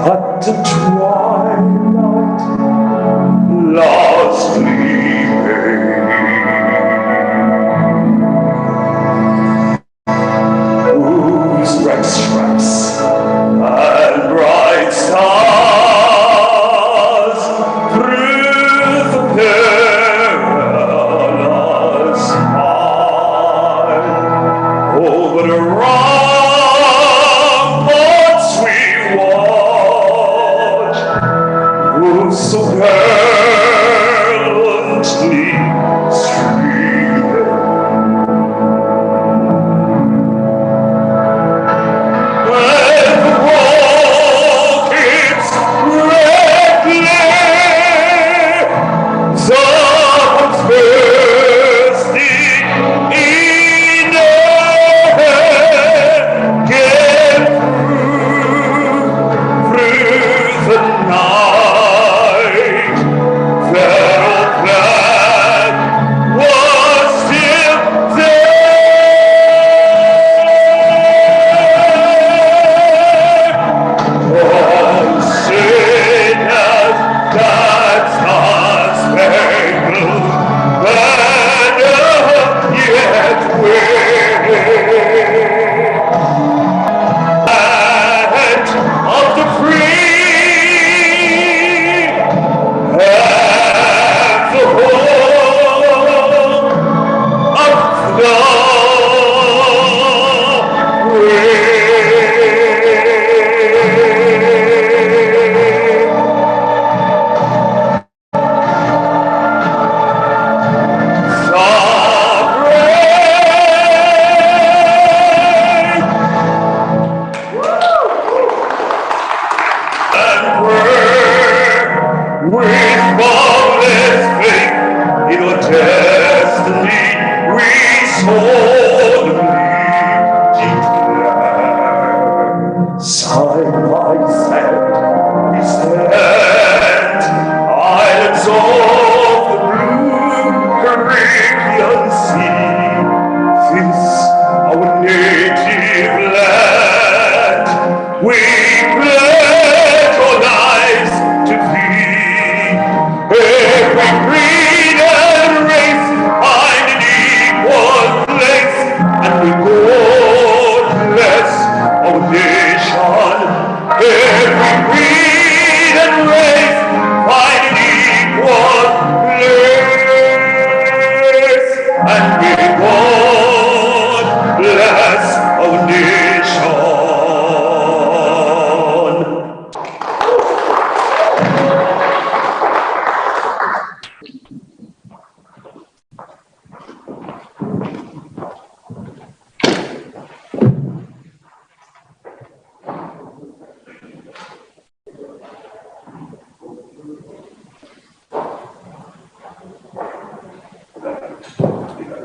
At the twilight, lost sleeping, whose bright stripes and bright stars through the perilous night over the ramparts we watch, so gallantly streaming, and the rockets redly, someone's bursting in air, get through the night.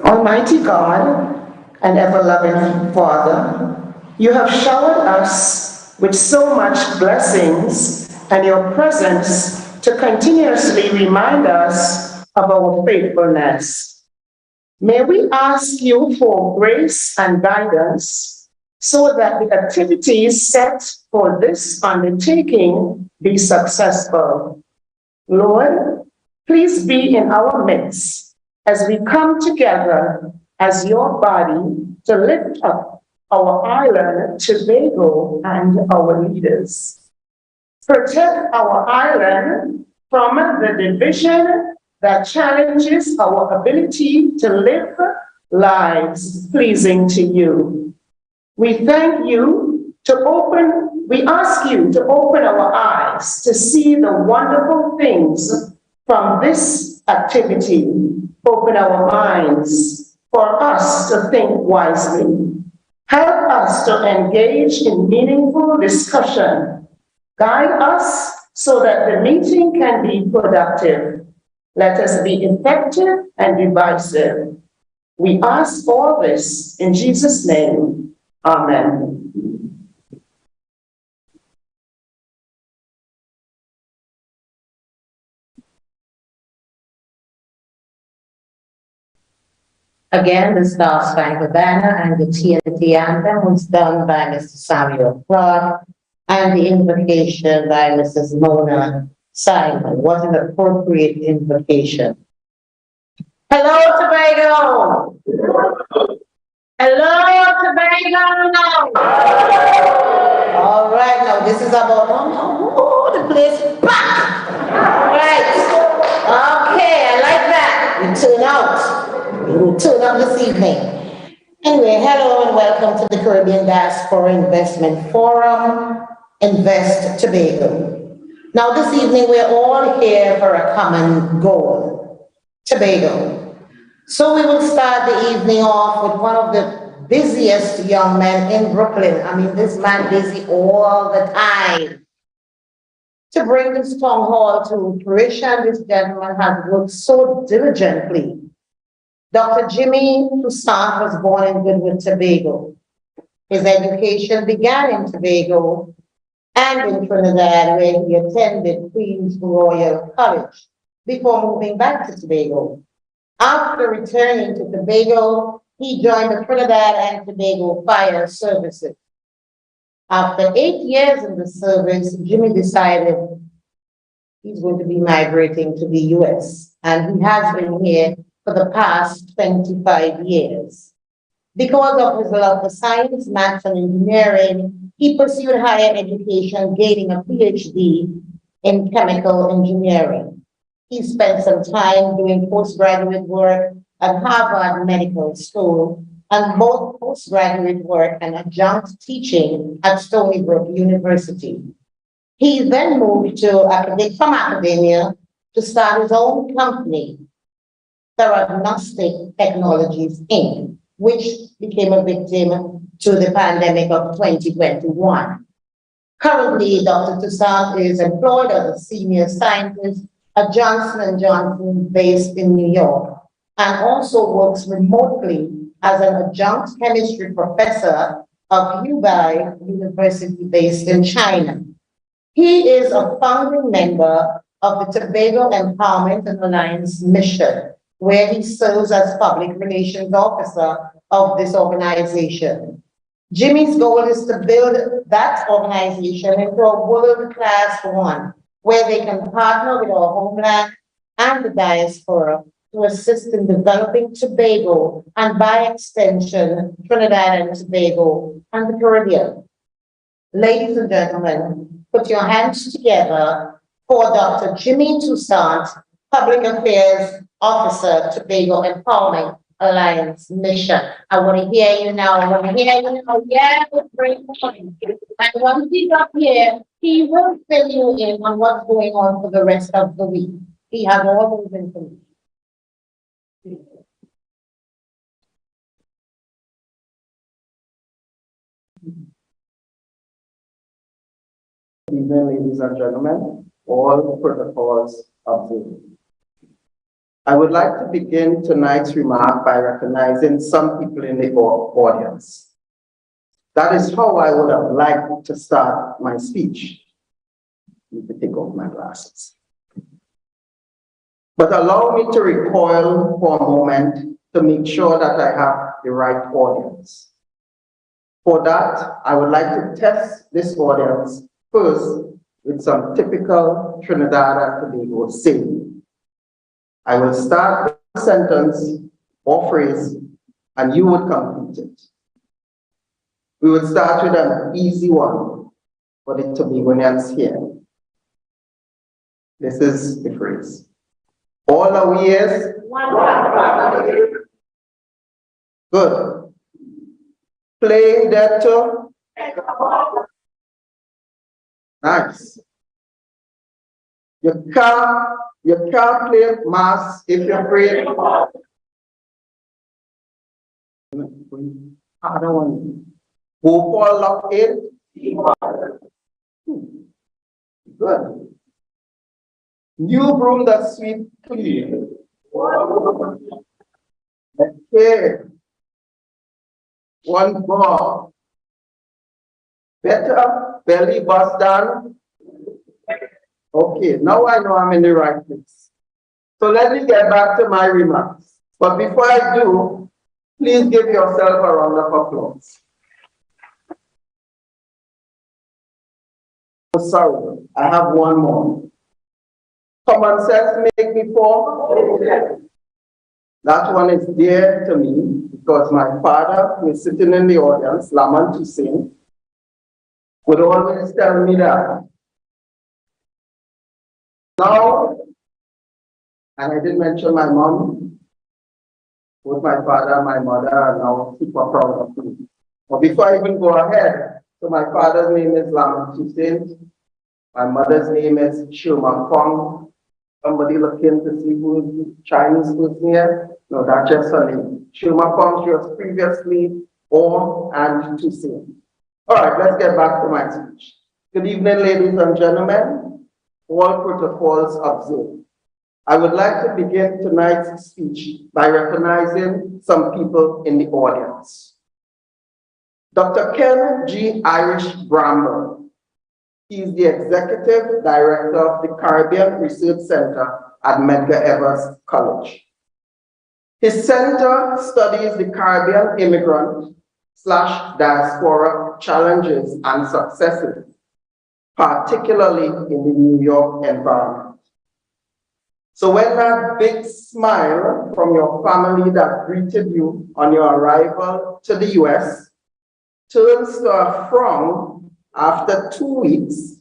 Almighty God and ever-loving Father, you have showered us with so much blessings and your presence to continuously remind us of our faithfulness. May we ask you for grace and guidance so that the activities set for this undertaking be successful. Lord, please be in our midst as we come together as your body to lift up our island, Tobago, and our leaders. Protect our island from the division that challenges our ability to live lives pleasing to you. We ask you to open our eyes to see the wonderful things from this activity. Open our minds for us to think wisely. Help us to engage in meaningful discussion. Guide us so that the meeting can be productive. Let us be effective and divisive. We ask all this in Jesus' name. Amen. Again, the Star Spangled Banner and the TNT Anthem was done by Mr. Samuel Clark, and the invocation by Mrs. Mona Simon. What an appropriate invocation. Hello, Tobago! Hello, Tobago! All right, now this is about, the place is packed. Right. Okay, I like that. You turn out. You turn up this evening. Anyway, hello and welcome to the Caribbean Diaspora Investment Forum, Invest Tobago. Now this evening we're all here for a common goal, Tobago. So we will start the evening off with one of the busiest young men in Brooklyn. I mean, this man busy all the time. To bring this town hall to fruition, this gentleman has worked so diligently. Dr. Jimmy Toussaint was born in Goodwood, Tobago. His education began in Tobago and in Trinidad, where he attended Queen's Royal College before moving back to Tobago. After returning to Tobago, he joined the Trinidad and Tobago Fire Services. After 8 years in the service, Jimmy decided he's going to be migrating to the US, and he has been here for the past 25 years. Because of his love for science, maths, and engineering, he pursued higher education, gaining a PhD in chemical engineering. He spent some time doing postgraduate work at Harvard Medical School and both postgraduate work and adjunct teaching at Stony Brook University. He then moved from academia to start his own company, Theranostic Technologies, Inc., which became a victim to the pandemic of 2021. Currently, Dr. Toussaint is employed as a senior scientist at Johnson & Johnson based in New York, and also works remotely as an adjunct chemistry professor of Hubei University based in China. He is a founding member of the Tobago Empowerment and Alliance Mission, where he serves as public relations officer of this organization. Jimmy's goal is to build that organization into a world-class one, where they can partner with our homeland and the diaspora to assist in developing Tobago and, by extension, Trinidad and Tobago and the Caribbean. Ladies and gentlemen, put your hands together for Dr. Jimmy Toussaint, Public Affairs Officer, Tobago Empowerment Alliance Mission. I want to hear you now. I want to hear you now. Yeah, great point. And once he's up here, he will fill you in on what's going on for the rest of the week. He has all those information. Good evening, ladies and gentlemen, all protocols observed. I would like to begin tonight's remark by recognizing some people in the audience. That is how I would have liked to start my speech. I need to take off my glasses. But allow me to recoil for a moment to make sure that I have the right audience. For that, I would like to test this audience first with some typical Trinidad and Tobago saying. I will start with a sentence or phrase, and you would complete it. We would start with an easy one for the Tobagonians here. This is the phrase. All our years. Good. Playing dead to. Nice. You can't play mass if you're afraid. Other one. Go for lock in. Good. New broom that sweep clean. Okay. One more. Better belly bust down. Okay, now I know I'm in the right place. So let me get back to my remarks. But before I do, Please give yourself a round of applause. Oh, sorry, I have one more. Common sense make me poor. That one is dear to me because my father, who is sitting in the audience, Toussaint, would always tell me that. Now, and I didn't mention my mom, both my father and my mother are now super proud of me. But before I even go ahead, so my father's name is Toussaint, my mother's name is Shuma Fong. Somebody looking to see who Chinese food here? No, that's just her name. Shuma Fong, she was previously and Toussaint. All right, let's get back to my speech. Good evening, ladies and gentlemen. All protocols observed. I would like to begin tonight's speech by recognizing some people in the audience. Dr. Ken G. Irish Bramble. He is the Executive Director of the Caribbean Research Center at Medgar Evers College. His center studies the Caribbean immigrant / diaspora challenges and successes, particularly in the New York environment. So when that big smile from your family that greeted you on your arrival to the US turns to a frown after 2 weeks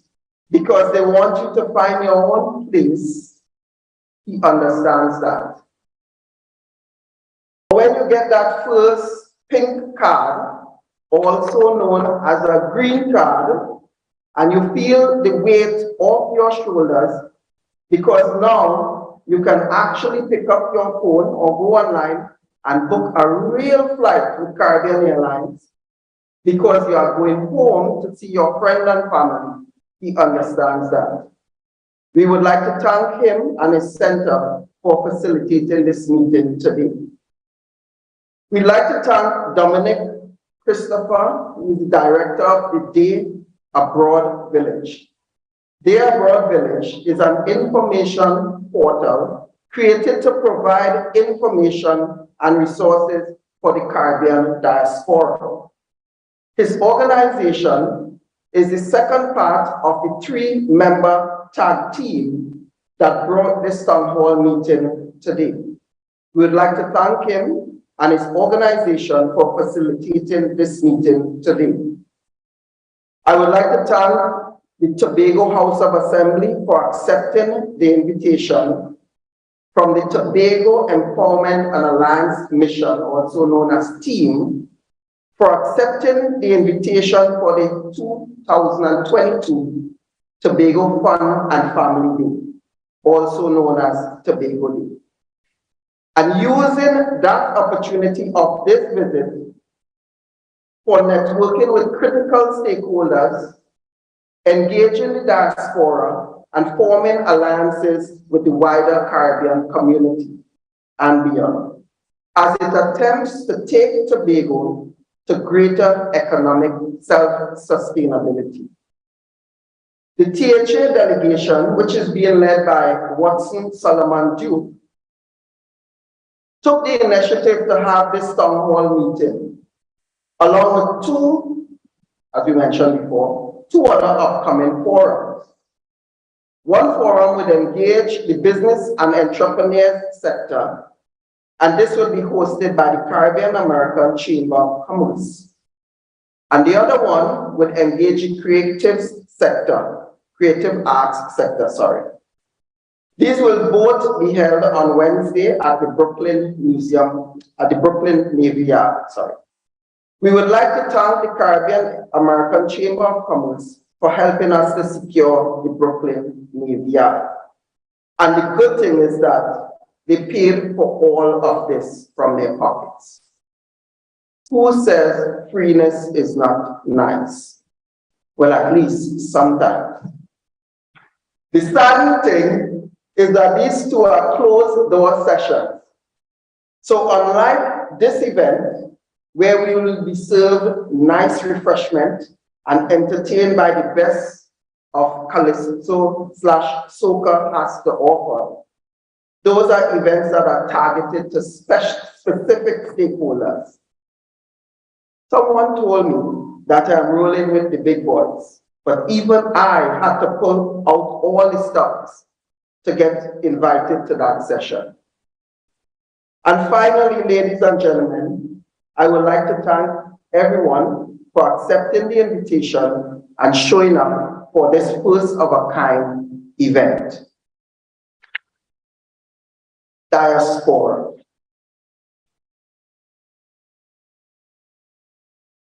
because they want you to find your own place, he understands that. When you get that first pink card, also known as a green card, and you feel the weight off your shoulders because now you can actually pick up your phone or go online and book a real flight with Caribbean Airlines because you are going home to see your friend and family. He understands that. We would like to thank him and his center for facilitating this meeting today. We'd like to thank Dominic Christopher, who is the director of the Day Abroad Village. Day Abroad Village is an information portal created to provide information and resources for the Caribbean diaspora. His organization is the second part of the 3-member tag team that brought this town hall meeting today. We would like to thank him and his organization for facilitating this meeting today. I would like to thank the Tobago House of Assembly for accepting the invitation from the Tobago Empowerment and Alliance Mission, also known as TEAM, for accepting the invitation for the 2022 Tobago Fun and Family Day, also known as Tobago Day. And using that opportunity of this visit for networking with critical stakeholders, engaging the diaspora, and forming alliances with the wider Caribbean community and beyond, as it attempts to take Tobago to greater economic self-sustainability. The THA delegation, which is being led by Watson Solomon Duke, took the initiative to have this town hall meeting, along with 2, as we mentioned before, 2 other upcoming forums. One forum would engage the business and entrepreneurs sector, and this will be hosted by the Caribbean American Chamber of Commerce. And the other one would engage the creative arts sector, sorry. These will both be held on Wednesday at the Brooklyn Navy Yard, sorry. We would like to thank the Caribbean American Chamber of Commerce for helping us to secure the Brooklyn Navy Yard. And the good thing is that they paid for all of this from their pockets. Who says freeness is not nice? Well, at least sometimes. The sad thing is that these 2 are closed-door sessions. So unlike this event, where we will be served nice refreshment and entertained by the best of Calypso/Soca has to offer, those are events that are targeted to specific stakeholders. Someone told me that I'm rolling with the big boys, but even I had to pull out all the stops to get invited to that session. And finally, ladies and gentlemen, I would like to thank everyone for accepting the invitation and showing up for this first of a kind event. Diaspora.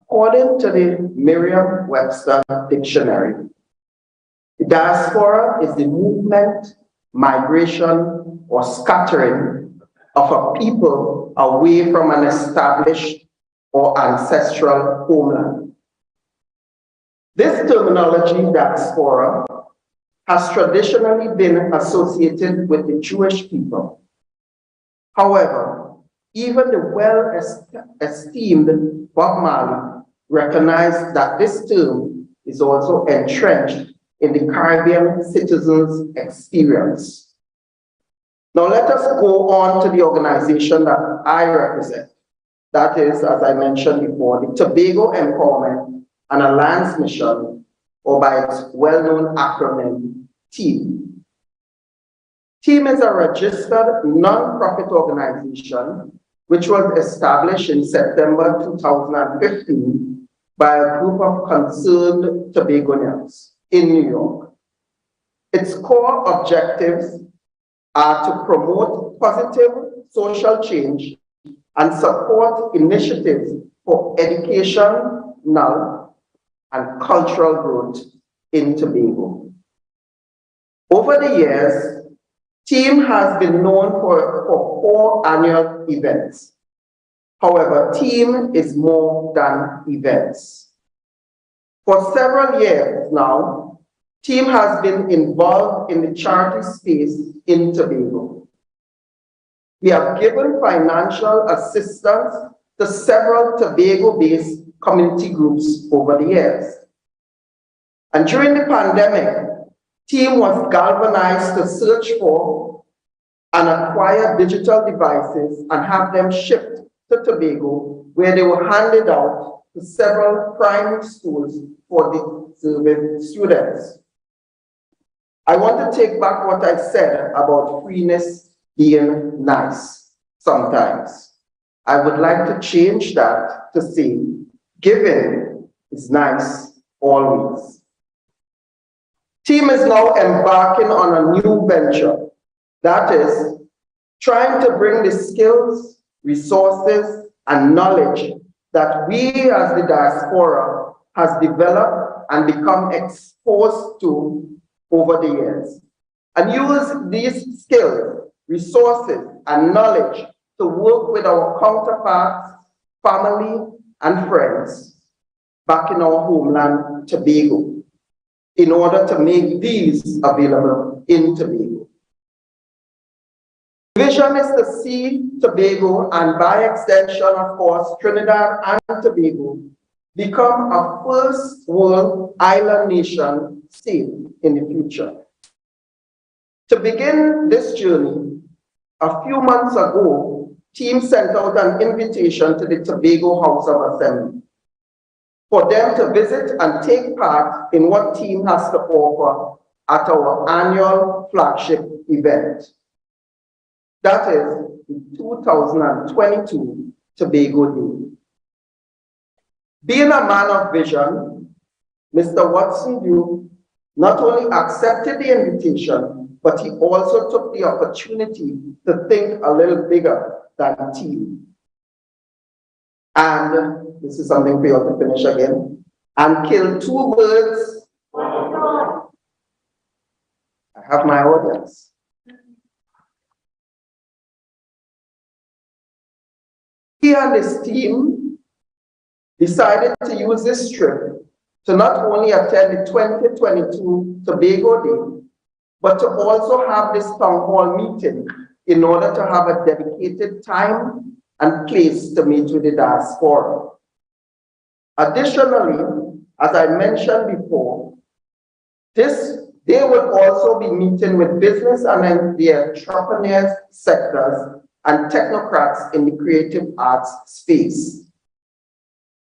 According to the Merriam-Webster dictionary, the diaspora is the movement, migration, or scattering of a people away from an established or ancestral homeland. This terminology, diaspora, has traditionally been associated with the Jewish people. However, even the well-esteemed Bob Marley recognized that this term is also entrenched in the Caribbean citizens' experience. Now let us go on to the organization that I represent. That is, as I mentioned before, the Tobago Empowerment and Alliance Mission, or by its well-known acronym, TEAM. TEAM is a registered non-profit organization which was established in September 2015 by a group of concerned Tobagonians in New York. Its core objectives are to promote positive social change and support initiatives for educational and cultural growth in Tobago. Over the years, TEAM has been known for 4 annual events. However, TEAM is more than events. For several years now, TEAM has been involved in the charity space in Tobago. We have given financial assistance to several Tobago-based community groups over the years. And during the pandemic, TEAM was galvanized to search for and acquire digital devices and have them shipped to Tobago, where they were handed out to several primary schools for the serving students. I want to take back what I said about freeness being nice sometimes. I would like to change that to say, giving is nice always. TEAM is now embarking on a new venture, that is, trying to bring the skills, resources, and knowledge that we as the diaspora has developed and become exposed to over the years, and use these skills, resources, and knowledge to work with our counterparts, family, and friends back in our homeland, Tobago, in order to make these available in Tobago. The vision is to see Tobago, and by extension, of course, Trinidad and Tobago, become a first world island nation state in the future. To begin this journey, a few months ago, TEAM sent out an invitation to the Tobago House of Assembly for them to visit and take part in what TEAM has to offer at our annual flagship event. That is the 2022 Tobago Day. Being a man of vision, Mr. Watson Duke not only accepted the invitation, but he also took the opportunity to think a little bigger than TEAM. And this is something for you to finish again. And kill 2 birds. I have my audience. He and his team decided to use this trip to not only attend the 2022 Tobago Day, but to also have this town hall meeting in order to have a dedicated time and place to meet with the diaspora. Additionally, as I mentioned before, they would also be meeting with business and the entrepreneurs sectors and technocrats in the creative arts space.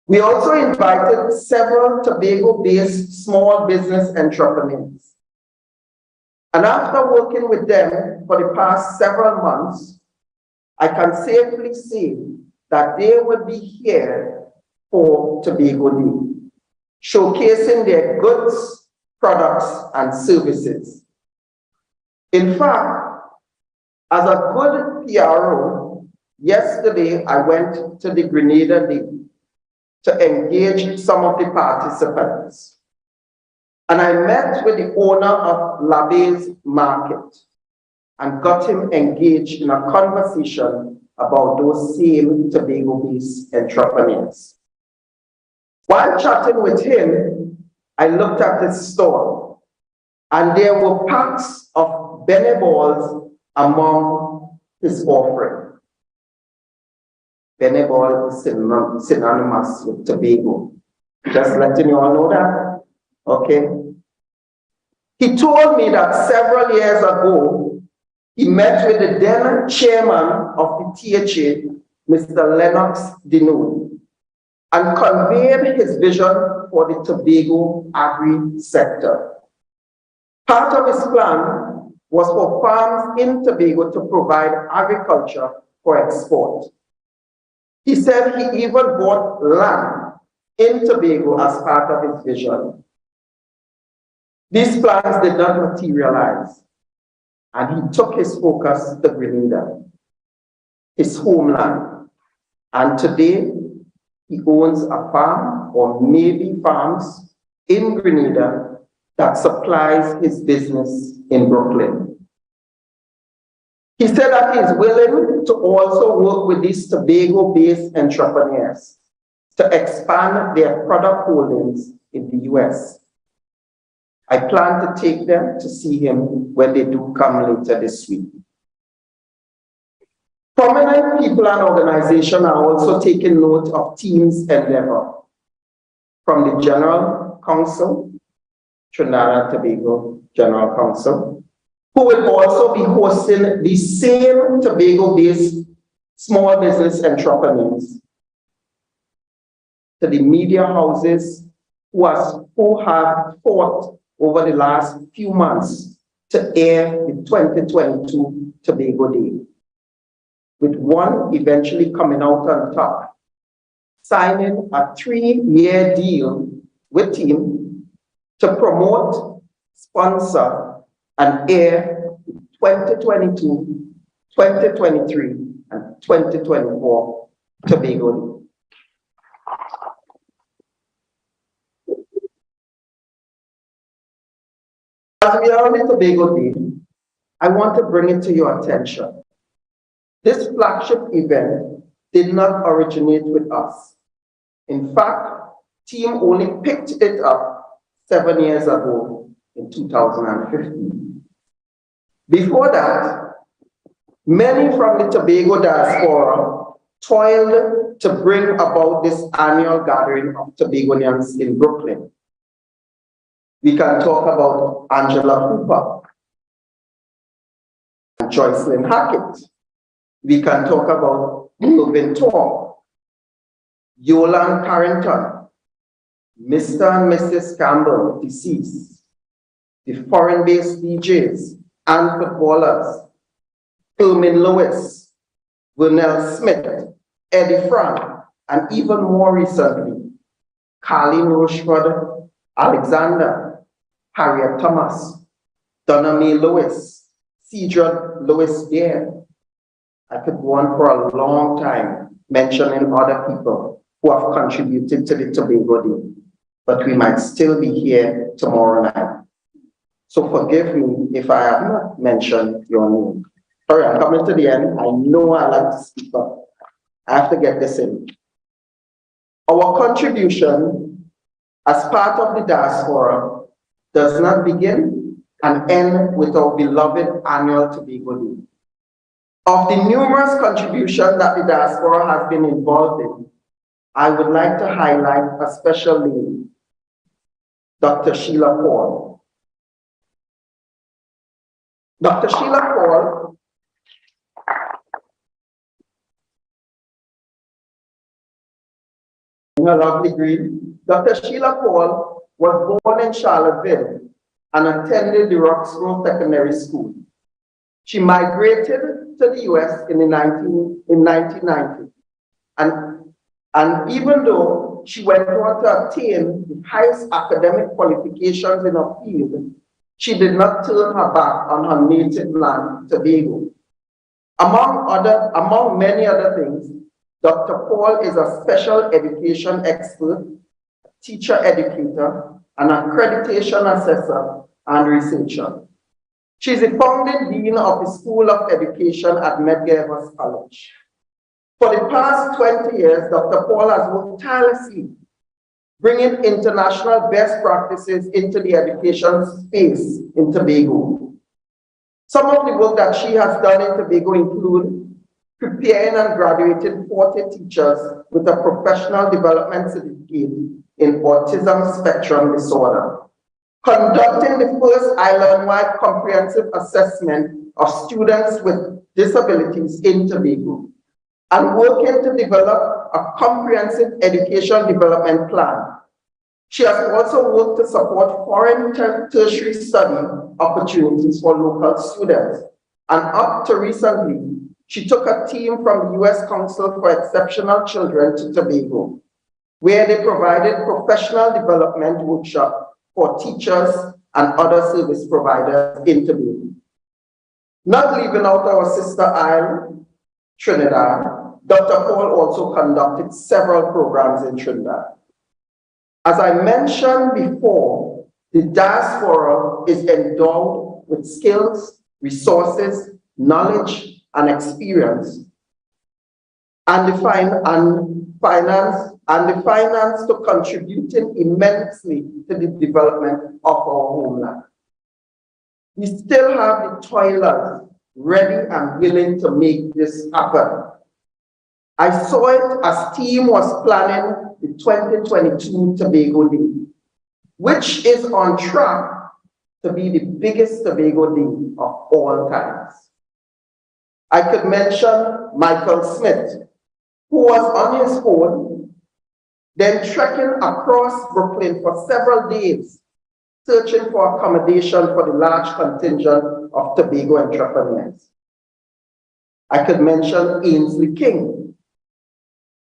We also invited several Tobago-based small business entrepreneurs. And after working with them for the past several months, I can safely say that they will be here for Tobago Day, showcasing their goods, products, and services. In fact, as a good PRO, yesterday I went to the Grenada Day to engage some of the participants. And I met with the owner of Labe's Market and got him engaged in a conversation about those same Tobago-based entrepreneurs. While chatting with him, I looked at his store, and there were packs of Bene balls among his offering. Bene ball is synonymous with Tobago. Just letting you all know that, okay? He told me that several years ago, he met with the then chairman of the THA, Mr. Lennox Dinoud, and conveyed his vision for the Tobago agri sector. Part of his plan was for farms in Tobago to provide agriculture for export. He said he even bought land in Tobago as part of his vision. These plans did not materialize, and he took his focus to Grenada, his homeland. And today, he owns a farm, or maybe farms, in Grenada that supplies his business in Brooklyn. He said that he is willing to also work with these Tobago-based entrepreneurs to expand their product holdings in the US. I plan to take them to see him when they do come later this week. Prominent people and organizations are also taking note of team's endeavor. From the General Council, Trinidad and Tobago General Council, who will also be hosting the same Tobago-based small business entrepreneurs, to the media houses who have fought over the last few months to air the 2022 Tobago Day, with one eventually coming out on top, signing a 3-year deal with Team to promote, sponsor, and air 2022, 2023, and 2024 Tobago Day. As we are on the Tobago Day, I want to bring it to your attention. This flagship event did not originate with us. In fact, Team only picked it up 7 years ago in 2015. Before that, many from the Tobago Diaspora toiled to bring about this annual gathering of Tobagonians in Brooklyn. We can talk about Angela Hooper and Joycelyn Hackett. We can talk about Melvin Tong, Yolan Carrington, Mr. and Mrs. Campbell, deceased, the foreign-based DJs and footballers, Ermin Lewis, Vernell Smith, Eddie Frank, and even more recently, Carlene Rochford, Alexander, Harriet Thomas, Donna Mae Lewis, Cedra Lewis Bear. I could go on for a long time mentioning other people who have contributed to the Tobago Day, but we might still be here tomorrow night. So forgive me if I have not mentioned your name. Sorry, I'm coming to the end. I know I like to speak up. I have to get this in. Our contribution as part of the diaspora does not begin and end with our beloved annual Tobago Day. Of the numerous contributions that the diaspora has been involved in, I would like to highlight a special name, Dr. Sheila Paul. Dr. Sheila Paul looking a lovely green. Dr. Sheila Paul was born in Charlottesville and attended the Roxborough Secondary School. She migrated to the US in 1990. And even though she went on to attain the highest academic qualifications in her field, she did not turn her back on her native land, Tobago. Among many other things, Dr. Paul is a special education expert, teacher educator, an accreditation assessor, and researcher. She is the founding dean of the School of Education at Medgar Evers College. For the past 20 years, Dr. Paul has worked tirelessly, bringing international best practices into the education space in Tobago. Some of the work that she has done in Tobago include preparing and graduating 40 teachers with a professional development certificate in autism spectrum disorder, conducting the first island-wide comprehensive assessment of students with disabilities in Tobago, and working to develop a comprehensive education development plan. She has also worked to support foreign tertiary study opportunities for local students. And up to recently, she took a team from the US Council for Exceptional Children to Tobago, where they provided professional development workshops for teachers and other service providers in Tobago. Not leaving out our sister island, Trinidad, Dr. Paul also conducted several programs in Trinidad. As I mentioned before, the Diaspora is endowed with skills, resources, knowledge, and experience, and the finance to contributing immensely to the development of our homeland. We still have the toilers ready and willing to make this happen. I saw it as team was planning the 2022 Tobago Day, which is on track to be the biggest Tobago Day of all times. I could mention Michael Smith, who was on his phone, then trekking across Brooklyn for several days, searching for accommodation for the large contingent of Tobago entrepreneurs. I could mention Ainsley King,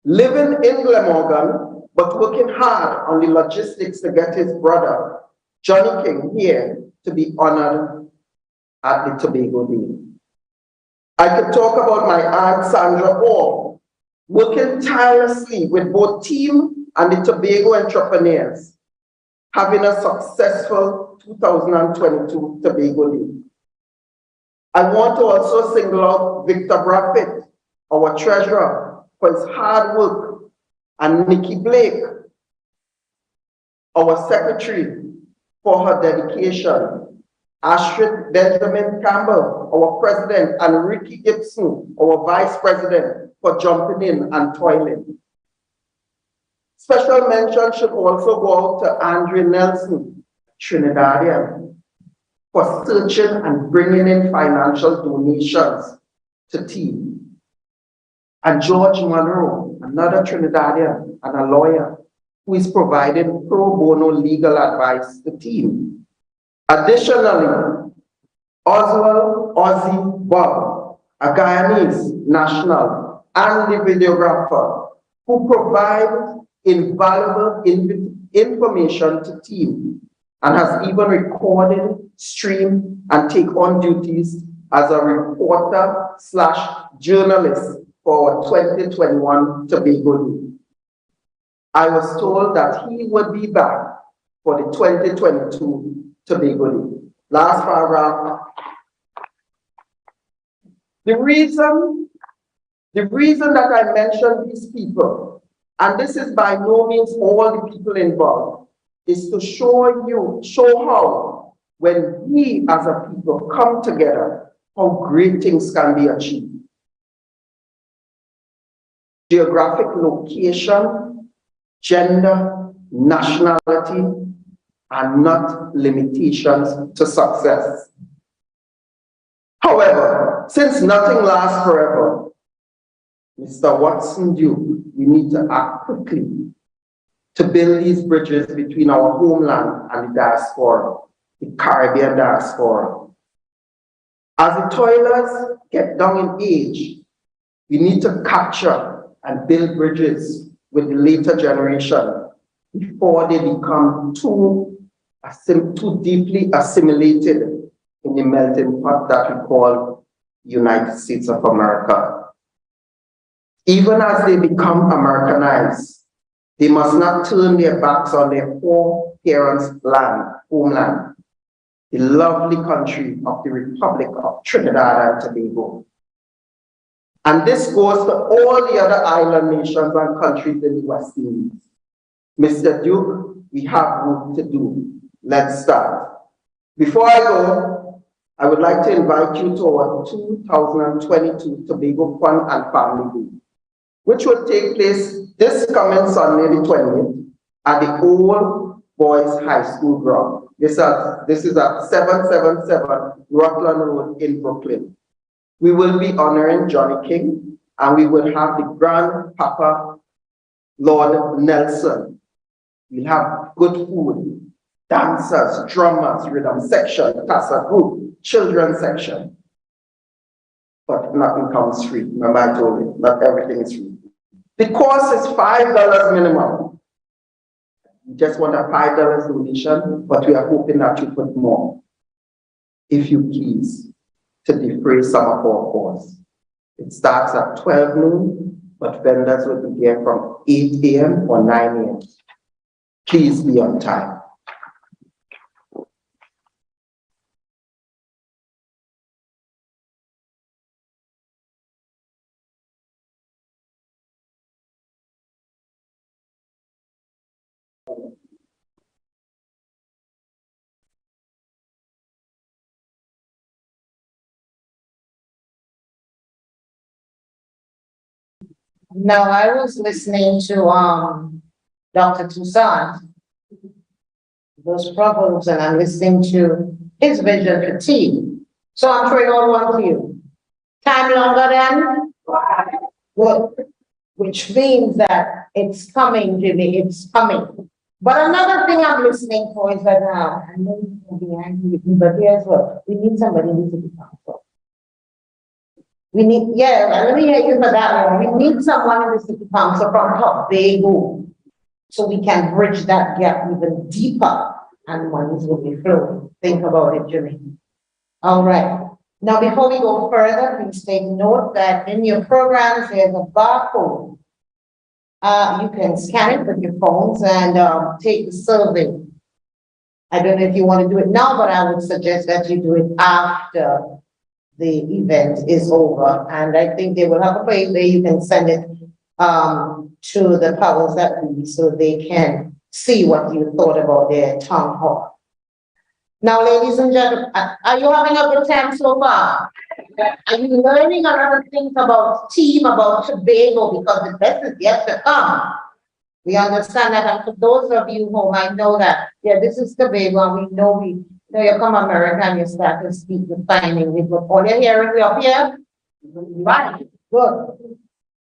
living in Glamorgan, but working hard on the logistics to get his brother, Johnny King, here to be honored at the Tobago Day. I could talk about my aunt Sandra Orr, working tirelessly with both team and the Tobago entrepreneurs, having a successful 2022 Tobago Day. I want to also single out Victor Braffett, our treasurer, for his hard work, and Nikki Blake, our secretary, for her dedication, Astrid Benjamin Campbell, our president, and Ricky Gibson, our vice president, for jumping in and toiling. Special mention should also go out to Andre Nelson, Trinidadian, for searching and bringing in financial donations to team. And George Monroe, another Trinidadian and a lawyer, who is providing pro bono legal advice to team. Additionally, Oswald Ozzy Bob, a Guyanese national and the videographer, who provide invaluable information to team and has even recorded, streamed, and take on duties as a reporter/journalist for 2021 Tobago Day. I was told that he would be back for the 2022 Tobago Day. Last paragraph. The reason that I mention these people, and this is by no means all the people involved, is to show how when we as a people come together, how great things can be achieved. Geographic location, gender, nationality are not limitations to success. However, since nothing lasts forever, Mr. Watson Duke, we need to act quickly to build these bridges between our homeland and the diaspora, the Caribbean diaspora. As the toilers get down in age, we need to capture and build bridges with the later generation before they become too deeply assimilated in the melting pot that we call United States of America. Even as they become Americanized, they must not turn their backs on their foreparents' homeland, the lovely country of the Republic of Trinidad and Tobago. And this goes to all the other island nations and countries in the West Indies. Mr. Duke, we have work to do. Let's start. Before I go, I would like to invite you to our 2022 Tobago Fun and Family Day, which will take place this coming Sunday, the 20th, at the Old Boys High School ground. This is at 777 Rutland Road in Brooklyn. We will be honoring Johnny King, and we will have the Grandpapa Lord Nelson. We'll have good food, dancers, drummers, rhythm section, tassa group, children section. But nothing comes free. Remember I told you, not everything is free. The cost is $5 minimum. We just want a $5 donation, but we are hoping that you put more, if you please, to defray some of our costs. It starts at 12 noon, but vendors will be there from 8 a.m. or 9 a.m. Please be on time. Now, I was listening to Dr. Toussaint, those proverbs, and I'm listening to his vision for tea. So I'm throwing out one for you. Time longer than good, which means that it's coming, Jimmy, it's coming. But another thing I'm listening for is that I know you can be angry with me, but here's what we need somebody in the city council. We need, let me hear you for that one. We need someone in the city council from Tobago so we can bridge that gap even deeper and monies will be flowing. Think about it, Jimmy. All right. Now, before we go further, please take note that in your programs, there's a barcode. You can scan it with your phones and take the survey. I don't know if you want to do it now, but I would suggest that you do it after the event is over. And I think they will have a place where you can send it to the powers that be so they can see what you thought about their town hall. Now, ladies and gentlemen, are you having a good time so far? Are you learning a lot of things about team, about Tobago, because the best is yet to come? We understand that, and for those of you who might know that, this is Tobago, and we know you come America and you start to speak the fine English, but all you're hearing up here, right, good.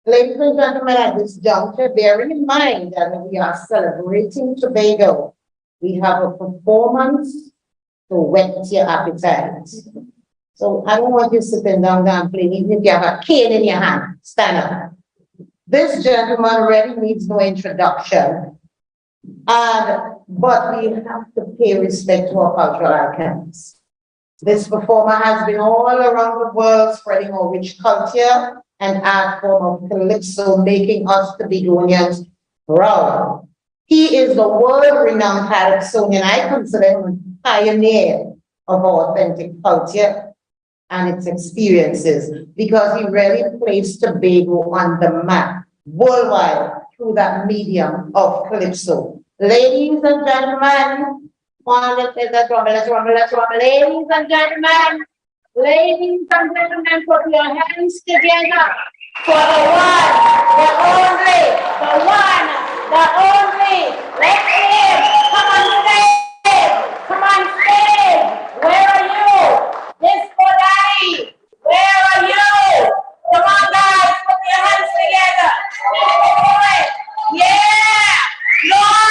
Ladies and gentlemen, at this juncture, bearing in mind that we are celebrating Tobago, we have a performance to whet your appetite. So I don't want you sitting down and playing, even if you have a cane in your hand, stand up. This gentleman really needs no introduction, but we have to pay respect to our cultural icons. This performer has been all around the world spreading our rich culture and art form of calypso, making us Tobagonians proud. He is the world-renowned calypsonian. I consider him a pioneer of our authentic culture and its experiences, because he really placed Tobago on the map worldwide through that medium of calypso. Ladies and gentlemen, let's rumble. Ladies and gentlemen, put your hands together for the one, the only, let's hear. Come on stage, where are you? Disco Daddy, where are you? Come on guys, put your hands together. Yeah, Lord.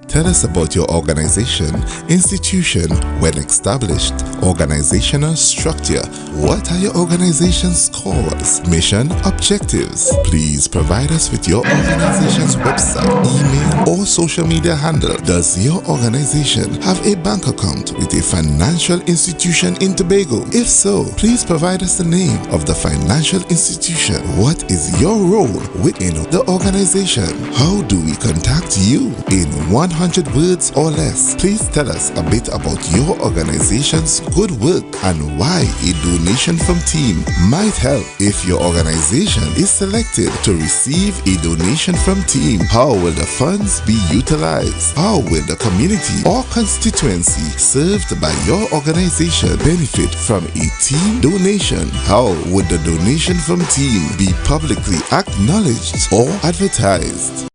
Tell us about your organization, institution, when established, organizational structure. What are your organization's cause, mission, objectives? Please provide us with your organization's website, email, or social media handle. Does your organization have a bank account with a financial institution in Tobago? If so, please provide us the name of the financial institution. What is your role within the organization? How do we contact you? In 100 words or less, please tell us a bit about your organization's good work and why a donation from team might help. If your organization is selected to receive a donation from team, how will the funds be utilized? How will the community or constituency served by your organization benefit from a team donation? How would the donation from team be publicly acknowledged or advertised?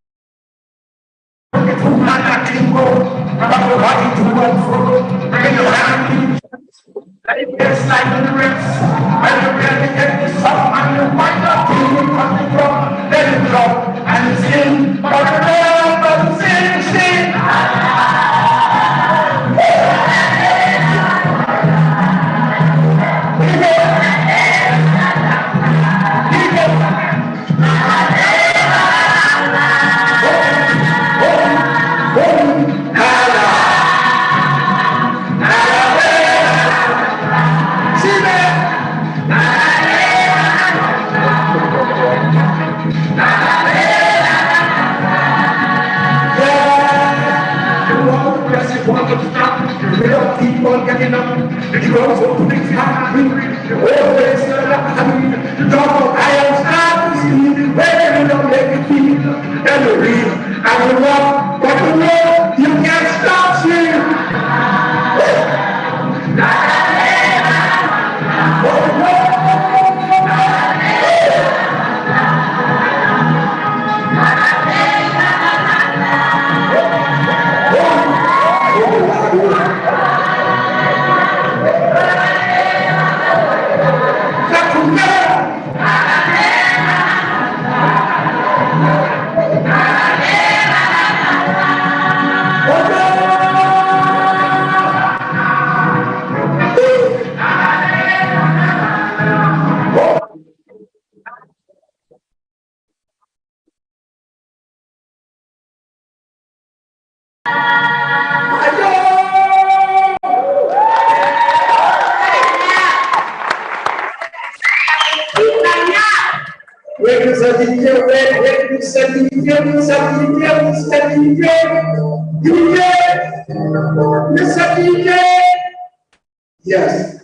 Yes,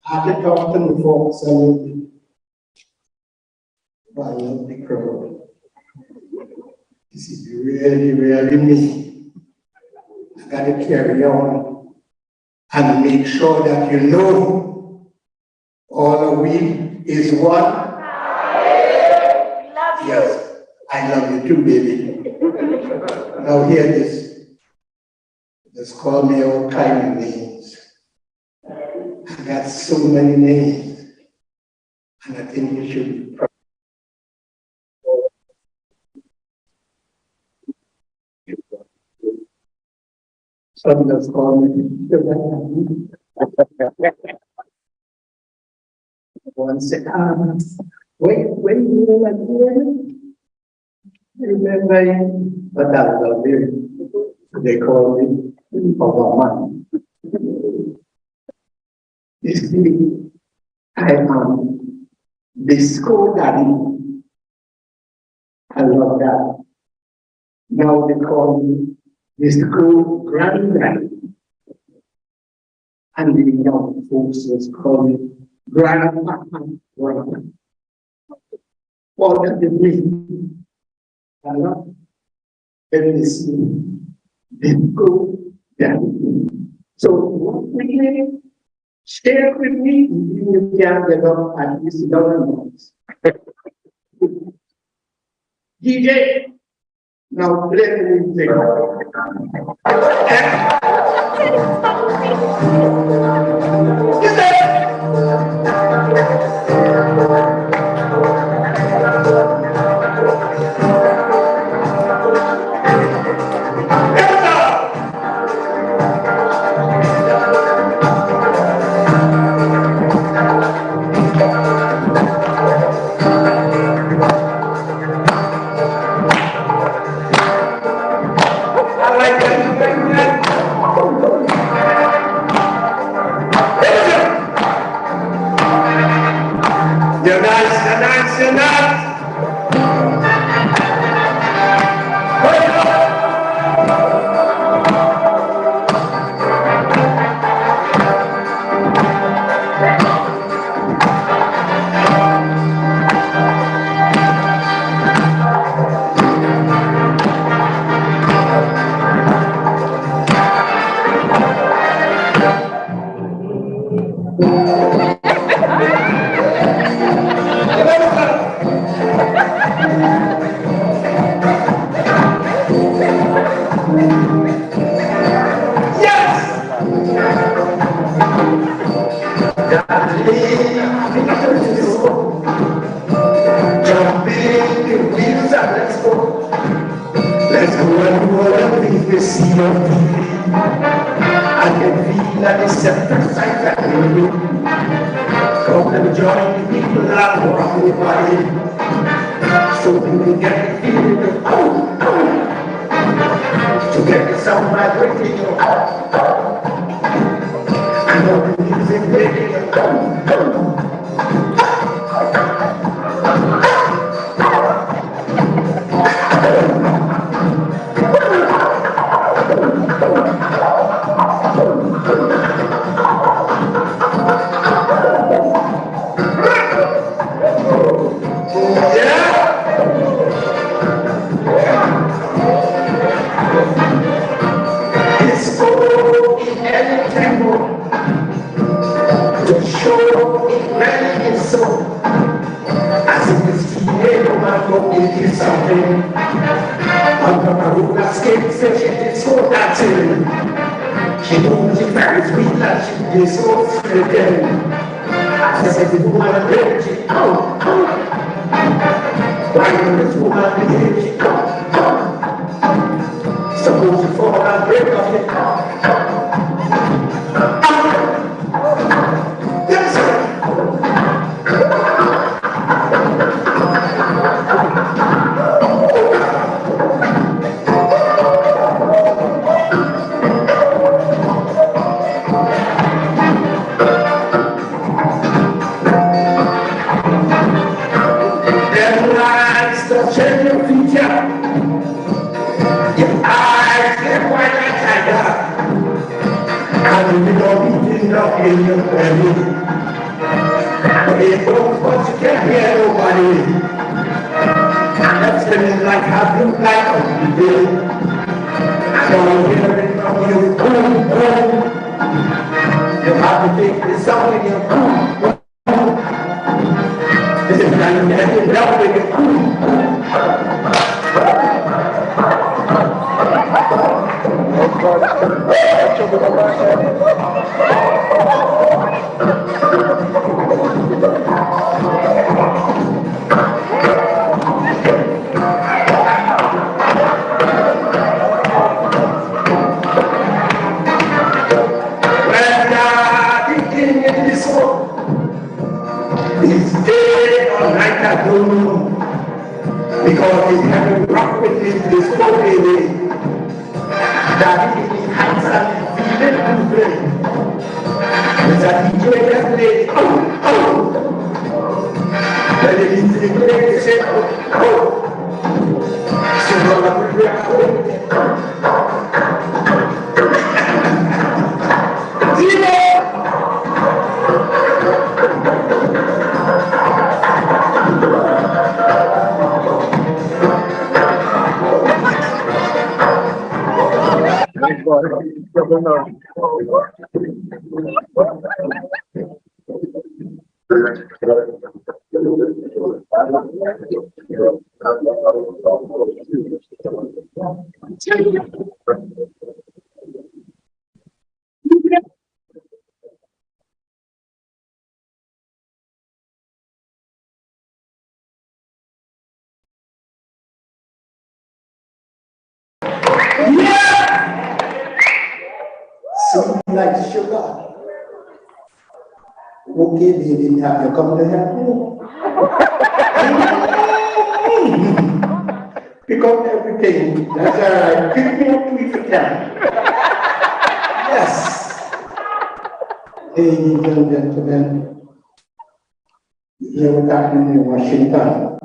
I had to talk to the folks and I love the crowd. This is really me. I gotta carry on and make sure that you know all of we is one. Yes, I love you too, baby. Now hear this. Just call me all kind of names. I got so many names, and I think you should be proud. Some just call me. One said, wait, you remember, but I love you. They call me Obama. You see, I am the school daddy. I love that. Now they call me the school granddaddy. And the young folks just call me grandpapa. What does it mean? I love this the school daddy. So what we share with me, you can get up at least $1. DJ, now play the music. Everybody! see your feet. I can feel that it's separate sight that you. Come and join the people that walk with body. So you can get the feeling of to get the sound vibrating your I know the music making your She knows she marries me that she is so again. I said, this woman here, she why this woman here, she suppose you fall and break off it. Yes, sir. In your family, but you can't hear nobody. And that's feeling like having life on the day. I don't hear it from you. Boom, boom. You have to take this song in your boom, boom. This is not even having love with your boom, boom. Because he's having rock with this whole baby. That he has and feeling and feeling. That he doing that lady, That he is the great shape of So we are like sugar. Okay, baby, have you come to help me? Pick up everything. That's all right. Pick me up if you can. Yes. Ladies and gentlemen, here we are in Washington.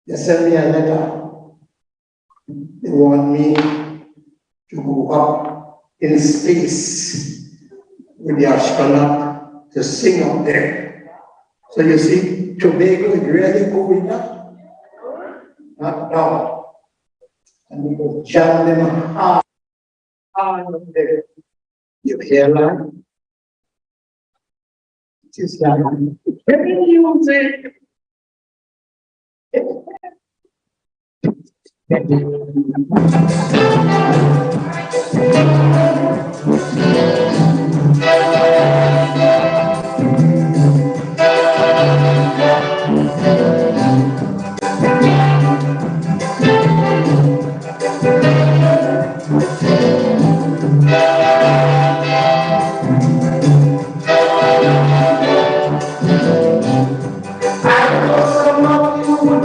They sent me a letter. They want me to go up in space with the astronaut to sing up there. So you see, Tobago is really going up, not down. And we go jam them hard up there. You hear that? It is like music.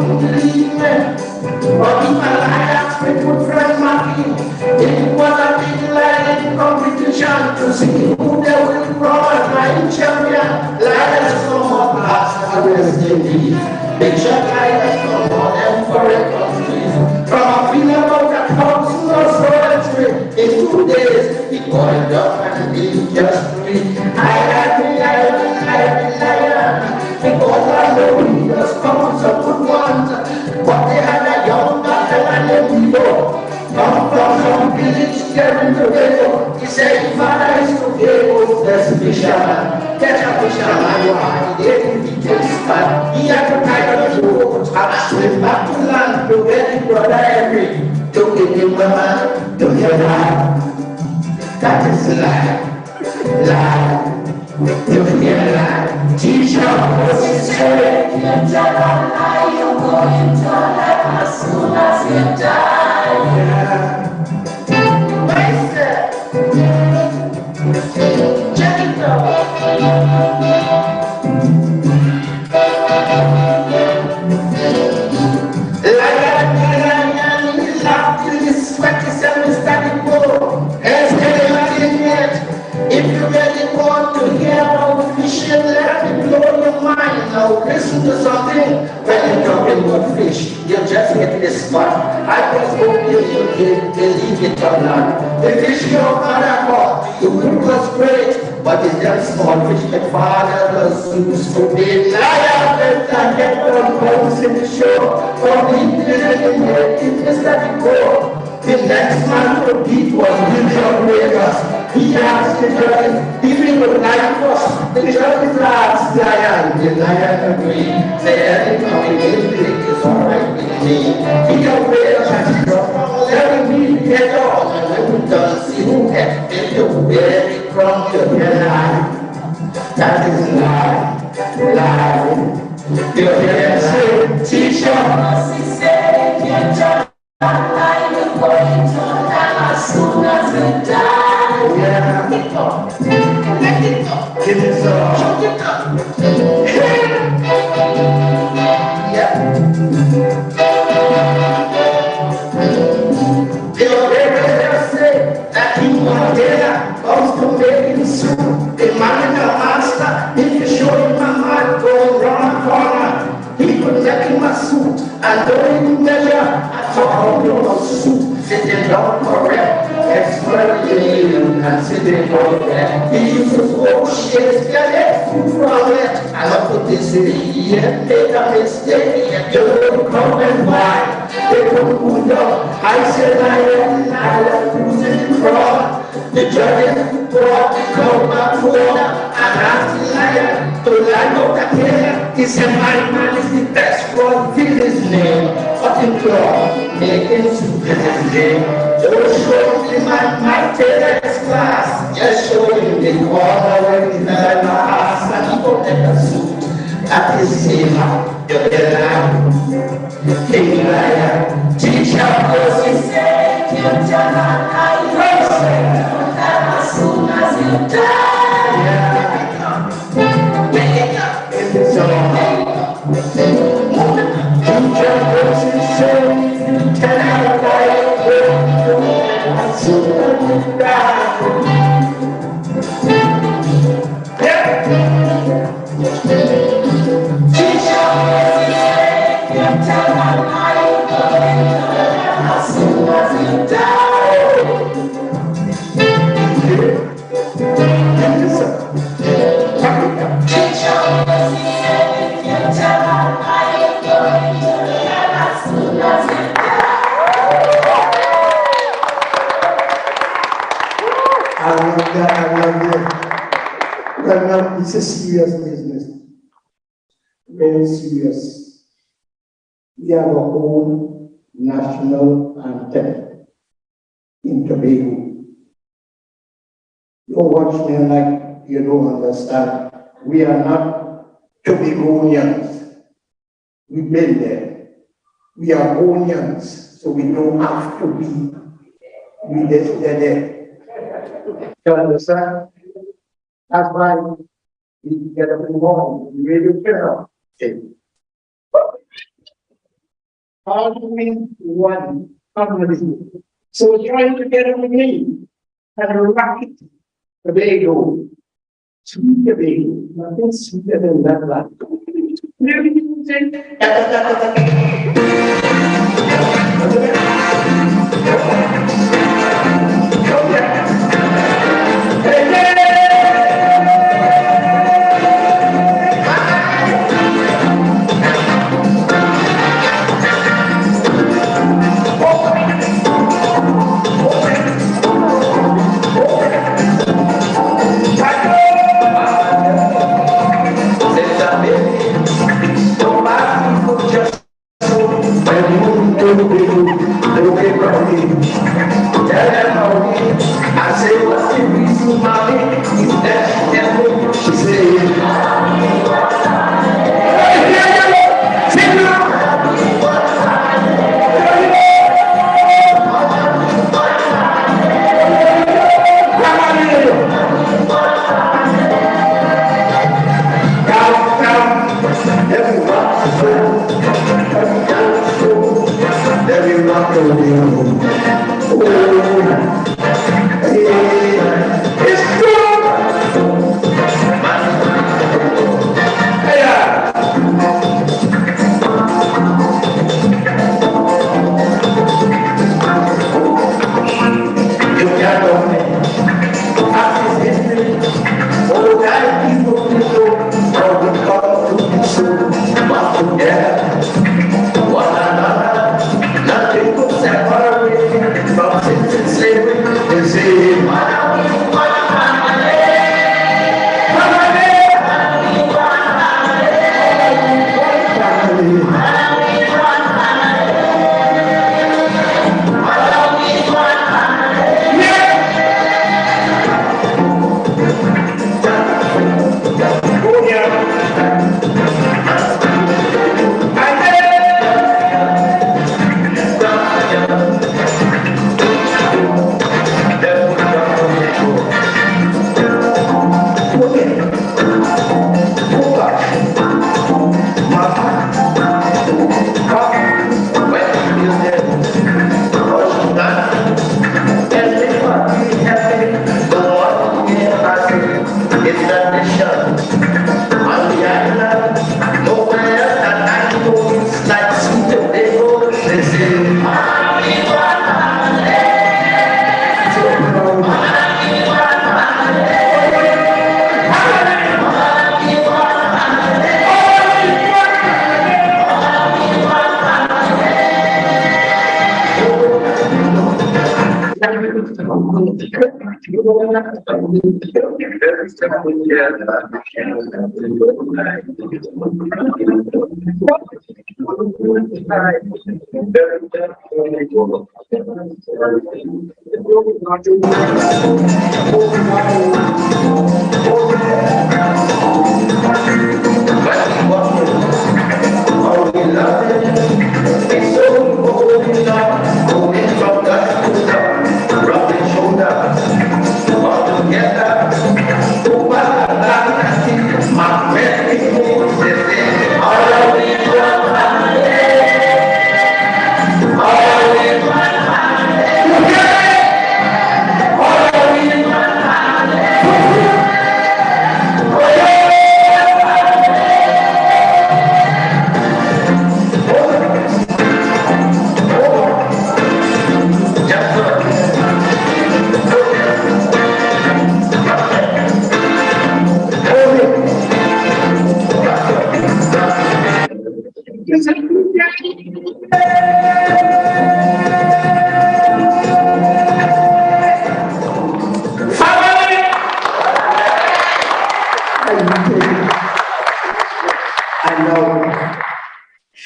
wouldn't believe me. But if I lie, ask me to friend Martin. It was a big lying competition to see who they will promise my champion. Liars come up last, arrest indeed. Big shot liars come on and for a country. From a feeling about a council of solitary. In 2 days, he boiled up and he just free. I had to lie. Because I know he just comes up with one. But they had a young doctor and them below. Come from some village there in Tobago. He said, Father is Tobago, there's a fisherman. Catch a fisherman, why? He didn't eat his spot. He had to tie on his boat and swim back to land to get his brother Henry. To give him the man to get life. That is life. You feel like teacher was say, you tell a lie, you go into life as soon as you die. Myself, check it out. Lion, he laughed till he sweat himself and started go. If you really want to hear about fishing, let me blow your mind. Now listen to something. When you're talking about fish, you just hit this spot. I just hope you believe it or not. The fish your father caught, the food was great, but it's just small fish that father was used to be. Liar, better get the bones in the show. For me, it is let it go. The next man to beat was William Vegas. He asked the judge if he would like us. The judge asked Lion. The Lion agreed. Said, coming in big is all right with me. William Vegas has trouble letting me get on. And when we done see who had been the very from your life. That is lie. You hear say, teacher, he said, get your lie, you're going to die as soon as you die. Yeah. Let it go. Give it some. Choke it up. Yeah. Your baby say that you want dinner comes to making soup. The man in the master, if you show him a man going round the corner, he could make him a suit and don't even measure at all your suit. Sitting down correct, explaining and sitting correct. He uses old Shakespeare food from it. And up to this year, make a mistake, you don't come and why. They put food up. I said I who's in the fraud. The judges brought the come back forward and asked the liar to lie out the case. He said my man is the best one, feel his name. But in law, making soup in his name. Don't show him my tailor's class. Just show him the corner where he's at my ass and he don't get a suit. That is him, you're the liar. King liar, teacher, cause he said, you tell a lie, as soon as you die. Yeah. Make it up. It's all. Teacher, cause he said, you tell a lie, as soon as you die. It's a serious business, very serious. We have our own national anthem in Tobago. Don't watch me like you don't understand. We are not Tobagonians. We've been there. We are Onians, so we don't have to be. We just there. You understand? That's why we get up in the morning, we really turn on. Okay. arguing one family. So trying to get on me and rock it. Tobago. Sweet Tobago. Nothing sweeter than that. I say, what's the reason, mommy? She said,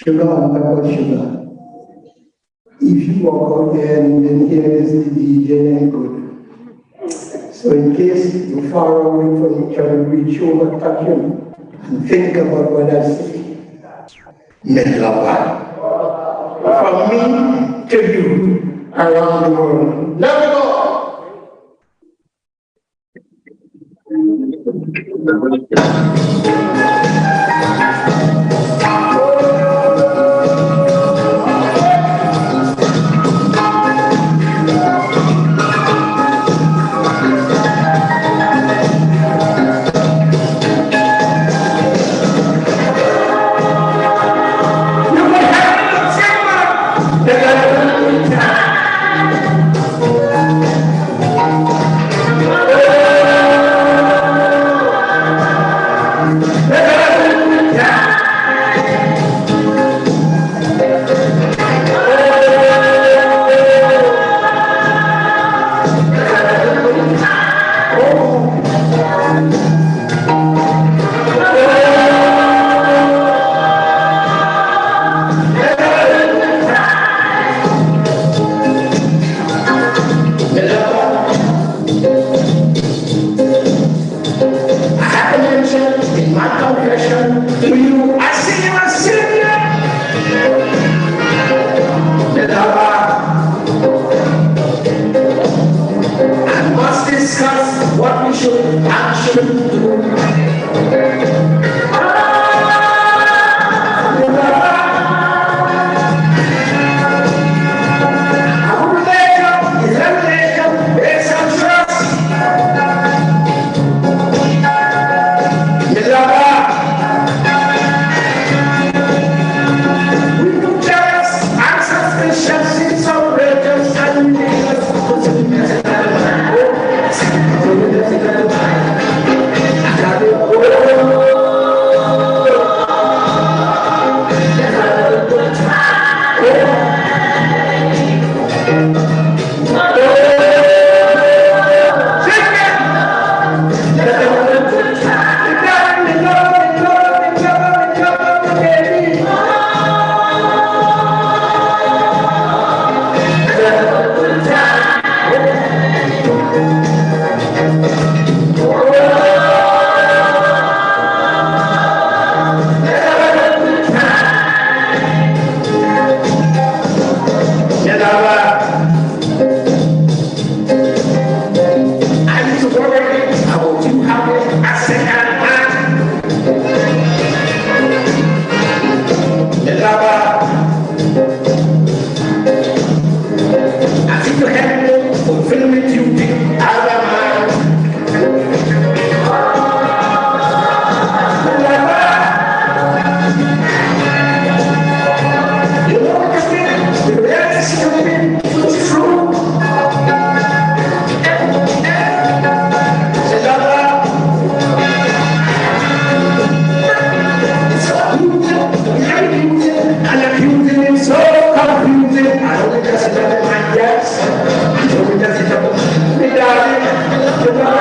sugar and pepper sugar. If you walk out there and you didn't hear this, the DJ ain't good. So in case you're far away from each other, reach over, touch him, and think about what I say. Metlapa. From me to you, around the world. Let me go! music, I don't just sit up in my desk. I don't just sit up in my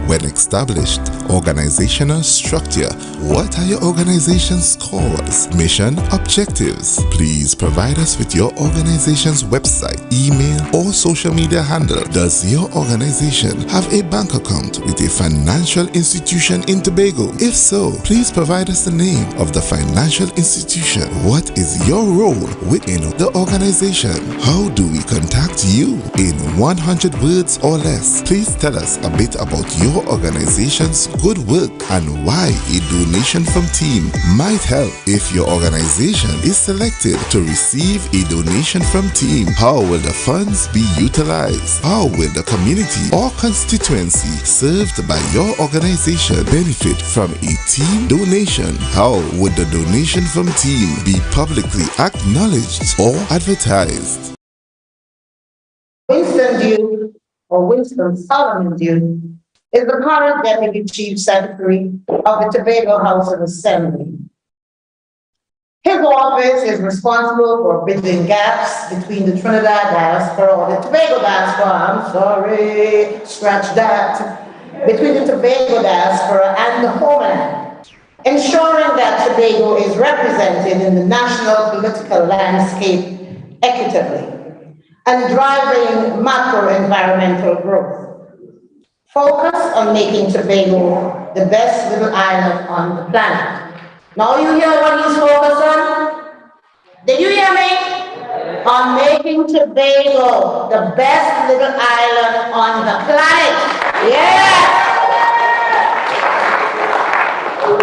When established, organizational structure. What are your organization's cause, mission, objectives? Please provide us with your organization's website, email, or social media handle. Does your organization have a bank account with a financial institution in Tobago? If so, please provide us the name of the financial institution. What is your role within the organization? How do we contact you? In 100 words or less, please tell us a bit about your organization's good work and why a donation from team might help. If your organization is selected to receive a donation from team, how will the funds be utilized? How will the community or constituency served by your organization benefit from a team donation? How would the donation from team be publicly acknowledged or advertised? Winston Duke, or Winston Solomon Duke, is the current Deputy Chief Secretary of the Tobago House of Assembly. His office is responsible for bridging gaps between the Trinidad Diaspora, or the Tobago Diaspora, scratch that, between the Tobago Diaspora and the homeland, ensuring that Tobago is represented in the national political landscape equitably, and driving macro-environmental growth. Focus on making Tobago the best little island on the planet. Now you hear what he's focused on? Did you hear me? On making Tobago the best little island on the planet. Yeah!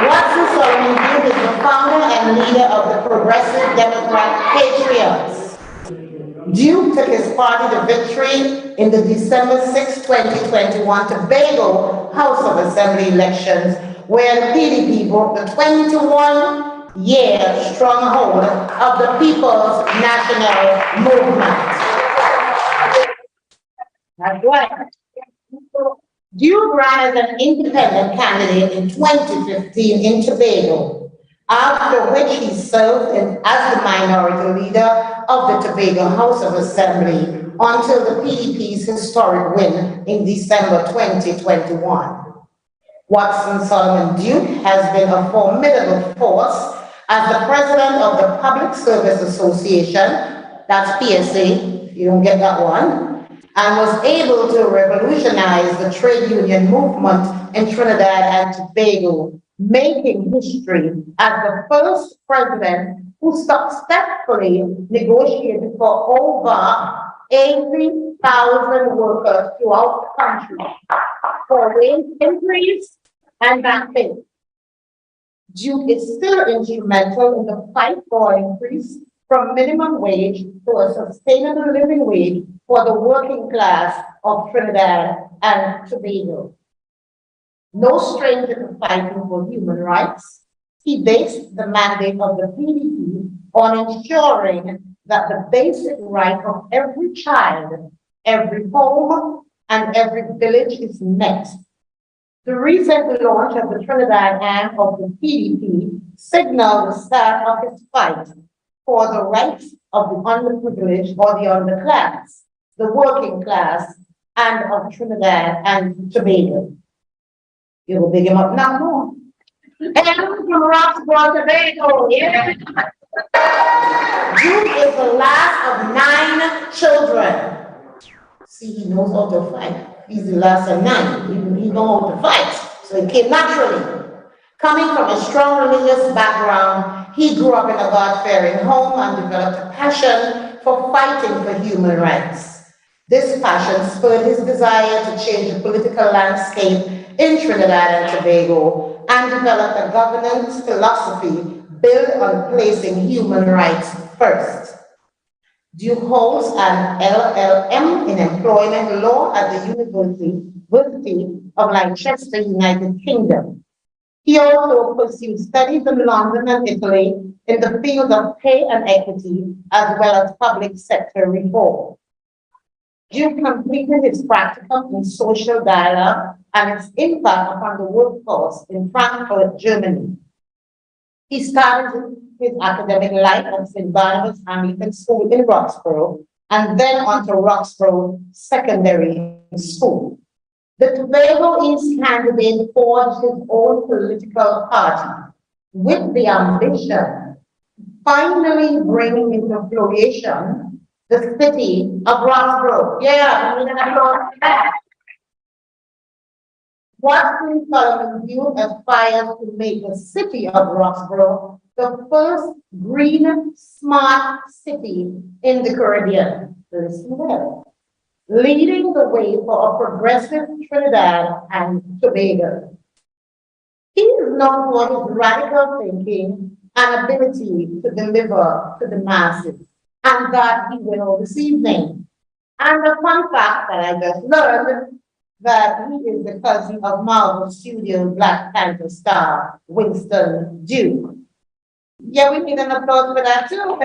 Watson Solomon Duke is the founder and leader of the Progressive Democrat Patriots. Duke took his party to victory in the December 6, 2021 Tobago House of Assembly elections, where the PDP broke the 21-year stronghold of the People's National Movement. That's right. Duke ran as an independent candidate in 2015 in Tobago, after which he served as the minority leader of the Tobago House of Assembly until the PDP's historic win in December 2021. Watson Solomon Duke has been a formidable force as the president of the Public Service Association, that's PSA, if you don't get that one, and was able to revolutionize the trade union movement in Trinidad and Tobago making history as the first president who successfully negotiated for over 80,000 workers throughout the country for wage increase and back pay. Duke is still instrumental in the fight for increase from minimum wage to a sustainable living wage for the working class of Trinidad and Tobago. No stranger to fighting for human rights, he based the mandate of the PDP on ensuring that the basic right of every child, every home, and every village is met. The recent launch of the Trinidad arm of the PDP signaled the start of his fight for the rights of the underprivileged or the underclass, the working class, and of Trinidad and Tobago. You will big him up now more. And from Roxborough, Tobago, yeah. Duke is the last of 9 children. See, he knows how to fight. He's the last of 9. He knows how to fight. So it came naturally. Coming from a strong religious background, he grew up in a God-fearing home and developed a passion for fighting for human rights. This passion spurred his desire to change the political landscape in Trinidad and Tobago and developed a governance philosophy built on placing human rights first. Duke holds an LLM in employment law at the University of Leicester, United Kingdom. He also pursued studies in London and Italy in the field of pay and equity, as well as public sector reform. Duke completed his practicum in social dialogue and its impact upon the workforce in Frankfurt, Germany. He started his academic life at St. Barnabas Anglican School in Roxborough and then on to Roxborough Secondary School. The Tobago East candidate forged his own political party with the ambition finally bringing into fruition the city of Roxborough. Yeah, we need an applause for that. Watson Solomon Duke aspires to make the city of Roxborough the first green, smart city in the Caribbean. Listen well. Leading the way for a progressive Trinidad and Tobago. He is known for his radical thinking and ability to deliver to the masses, and that he will this evening. And the fun fact that I just learned, that he is the cousin of Marvel Studios Black Panther star Winston Duke. Yeah, we need an applause for that too.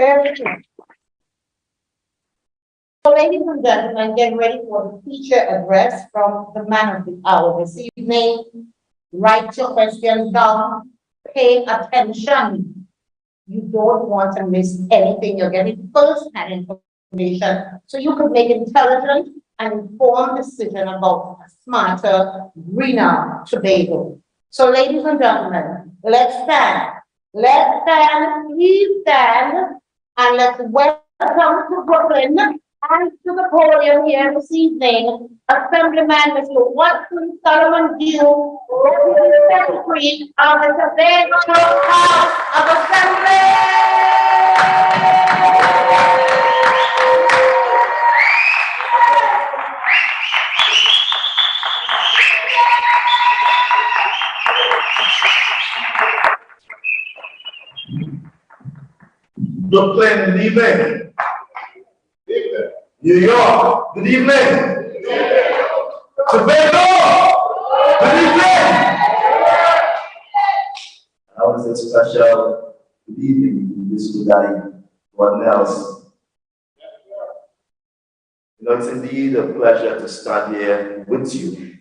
So, ladies and gentlemen, get ready for the feature address from the man of the hour this evening. Write your questions down. Pay attention. You don't want to miss anything. You're getting first-hand information, so you can make intelligent and informed decision about a smarter, greener Tobago. So, ladies and gentlemen, let's stand. Let's stand, please stand, and let's welcome to Brooklyn and to the podium here this evening, Assemblyman Mr. Watson Solomon Duke, Secretary of the Tobago House of Assembly. Brooklyn, good evening. New York, good evening. Tobago, good evening. How is it special? Good evening, this guy, what else? You know, it's indeed a pleasure to stand here with you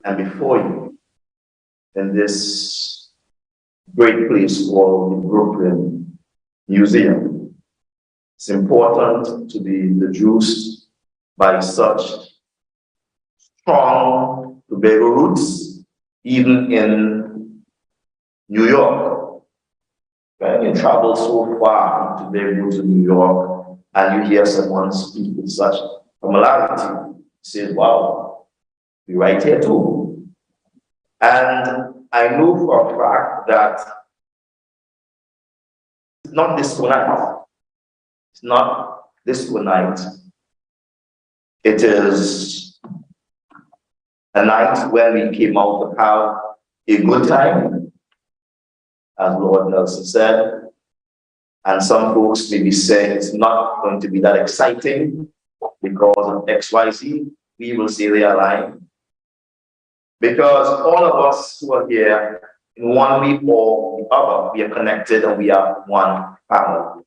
and before you in this great place called the Brooklyn Museum. It's important to be introduced by such strong Tobago roots, even in New York. When you travel so far from Tobago to New York and you hear someone speak with such familiarity, you say, wow, we're right here too. And I know for a fact that it's not this night. It's not this night. It is a night when we came out to have a good time, as Lord Nelson said. And some folks may be saying it's not going to be that exciting because of XYZ. We will say they are lying. Because all of us who are here, in one way or the other, we are connected and we are one family.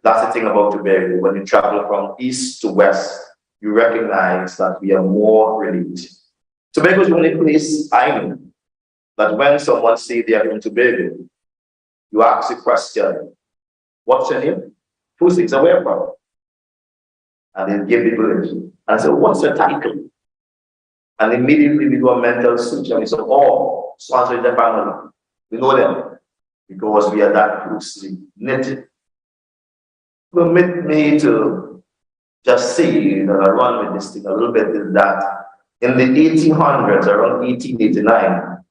That's the thing about Tobago. When you travel from east to west, you recognize that we are more related. Tobago is the only place I know that when someone says they are from Tobago, you ask the question, what's your name? Who says, where from? And they give the village. And I say, what's your title? And immediately we do a mental switch and we say, oh, so is the family. We know them because we are that closely knitted. Permit me to just say that I run with this thing a little bit is that in the 1800s, around 1889,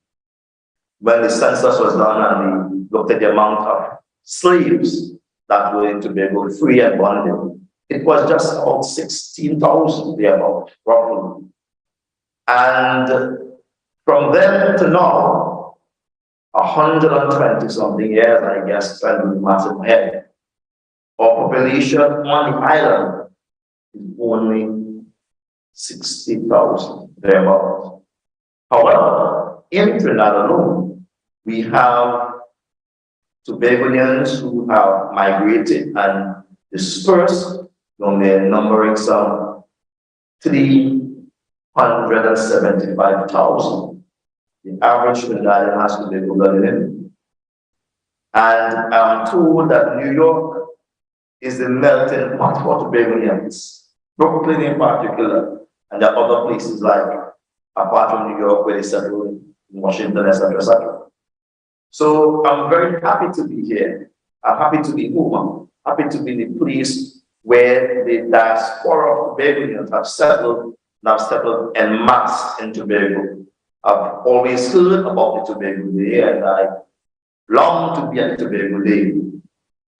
when the census was done and they looked at the amount of slaves that were in Tobago, free and bonded, it was just about 16,000 thereabout, roughly. And from then to now, 120 something years, I guess, trying to math in my head, our population on the island is only 60,000 thereabouts. However, in Trinidad alone, we have Tobagonians who have migrated and dispersed, numbering some 375,000. The average Trinidadian has Tobago blood in him. And I'm told that New York is the melting pot for Tobagonians, Brooklyn in particular, and there are other places like, apart from New York, where they settle in Washington, etc., etc. So I'm very happy to be here. I'm happy to be home. I'm happy to be in the place where the diaspora of Tobagonians have settled en masse in Tobago. I've always heard about the Tobago Day, and I long to be at the Tobago Day.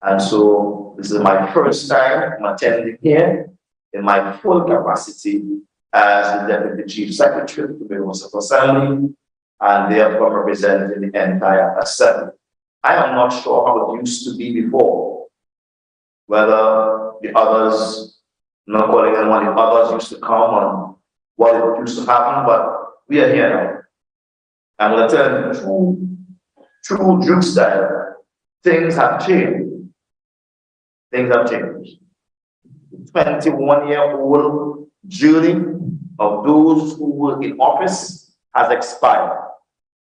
And so this is my first time I'm attending here in my full capacity as the Deputy Chief Secretary of the Tobago Municipal Assembly, and therefore representing the entire assembly. I am not sure how it used to be before, whether the others, not calling anyone, the others used to come and what it used to happen, but we are here now. I'm going to tell you, true Duke style, things have changed. Things have changed. 21-year-old journey of those who were in office has expired.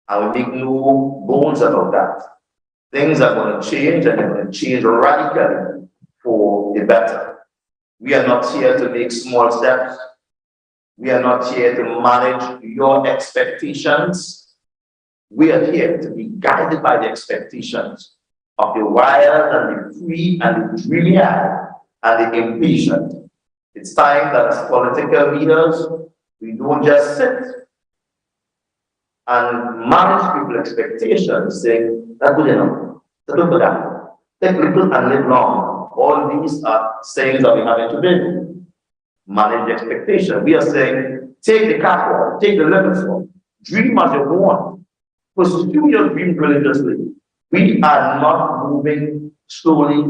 I will make no bones about that. Things are going to change, and they're going to change radically for the better. We are not here to make small steps. We are not here to manage your expectations. We are here to be guided by the expectations of the wild and the free and the dreamy-eyed and the impatient. It's time that as political leaders, we don't just sit and manage people's expectations, saying, that's good enough, that's good for that. Take little and live long. All these are sayings that we have to do. Manage the expectation. We are saying, take the catwalk, take the limits off, dream as you want, pursue your dream religiously. We are not moving slowly,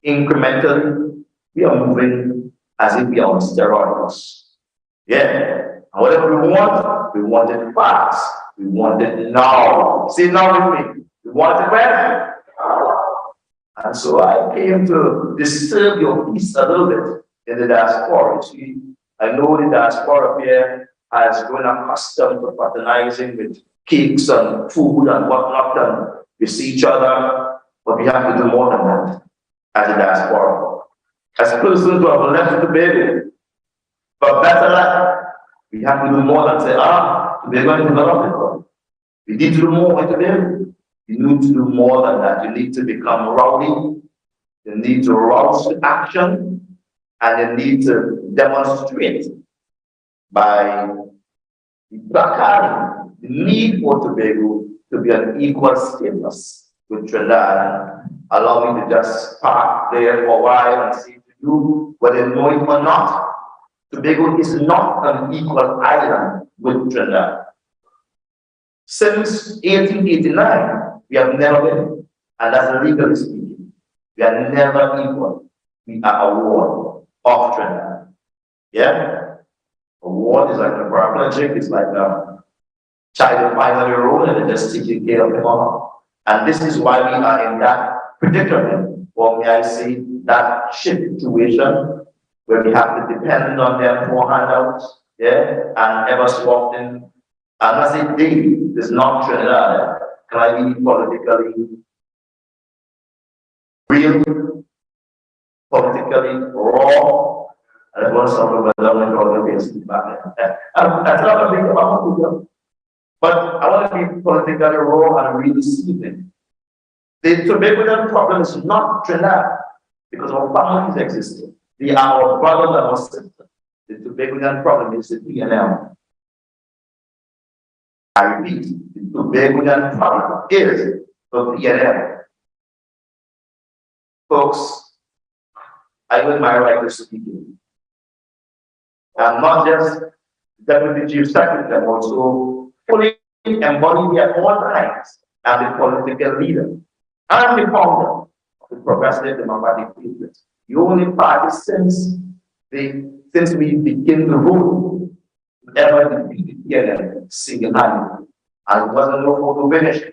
incrementally. We are moving as if we are on steroids. Yeah. And whatever we want it fast. We want it now. Say now with me. We want it when? And so I came to disturb your peace a little bit in the diaspora. See, I know the diaspora here has grown accustomed to fraternizing with cakes and food and whatnot, and we see each other, but we have to do more than that as a diaspora. As persons who have left Tobago for better life, we have to do more than say, we're going to develop it. We need to do more with Tobago. You need to do more than that. You need to become rowdy. You need to rouse to action. And you need to demonstrate by placarding the need for Tobago to be an equal status with Trinidad. Allow me to just park there for a while and say to you, whether you know it or not, Tobago is not an equal island with Trinidad. Since 1889, we have never been, and that's legally speaking, we are never equal. We are a ward of Trinidad. Yeah? A ward is like a paraplegic, it's like a child finally road and they're just taking care of him all. And this is why we are in that predicament, or may I say, that shit situation where we have to depend on them for handouts, yeah, and ever so often, and I say they, it's not Trinidad, can I be politically real, politically raw? I want someone who doesn't call the base back there. That's not a big about. But I want to be politically raw and really seething. The Tobago problem is not Trinidad, because our families exist. They are our brothers and our sisters. The Tobago problem is the PNL. I repeat, the Tobago problem is the PNL. Folks, I will my right to speak. I'm not just Deputy Chief Secretary, I'm also fully embodied at all times as the political leader and the founder of the Progressive Democratic Movement. The only party since we begin to rule ever defeated PNL single-handedly. And it wasn't no photo finish.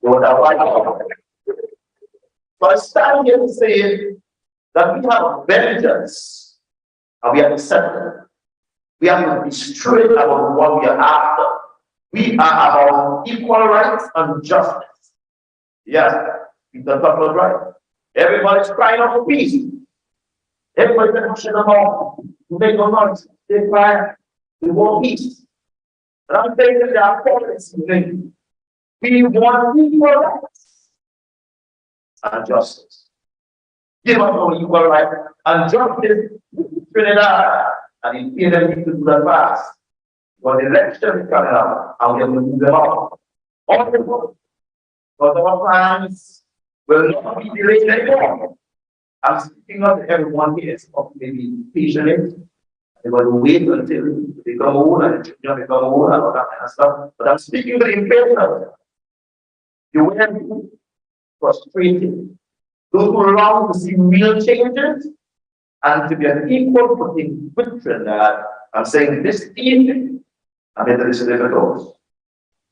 But I stand here to say that we have a vengeance and we have accepted. We have to be straight about what we are after. We are about equal rights and justice. Yes, Peter was right. Everybody's crying out for peace. Everybody's pushing them off. You make no noise. They cry. We want peace. And I'm saying that there are politics. We want equal rights and justice. Give us our equal rights and justice in Trinidad. And in Canada, we need to do that fast. But the election is coming up, and we have to move them out. All the world. But our plans will not be delayed anymore. I'm speaking of everyone here, so maybe patiently. They will wait until they become old and the children become old and all that kind of stuff. But I'm speaking to the impatient. You will be frustrated. Those who long to see real changes and to be an equal footing with Trinidad. I'm saying this evening, I'm here to listen to the talks.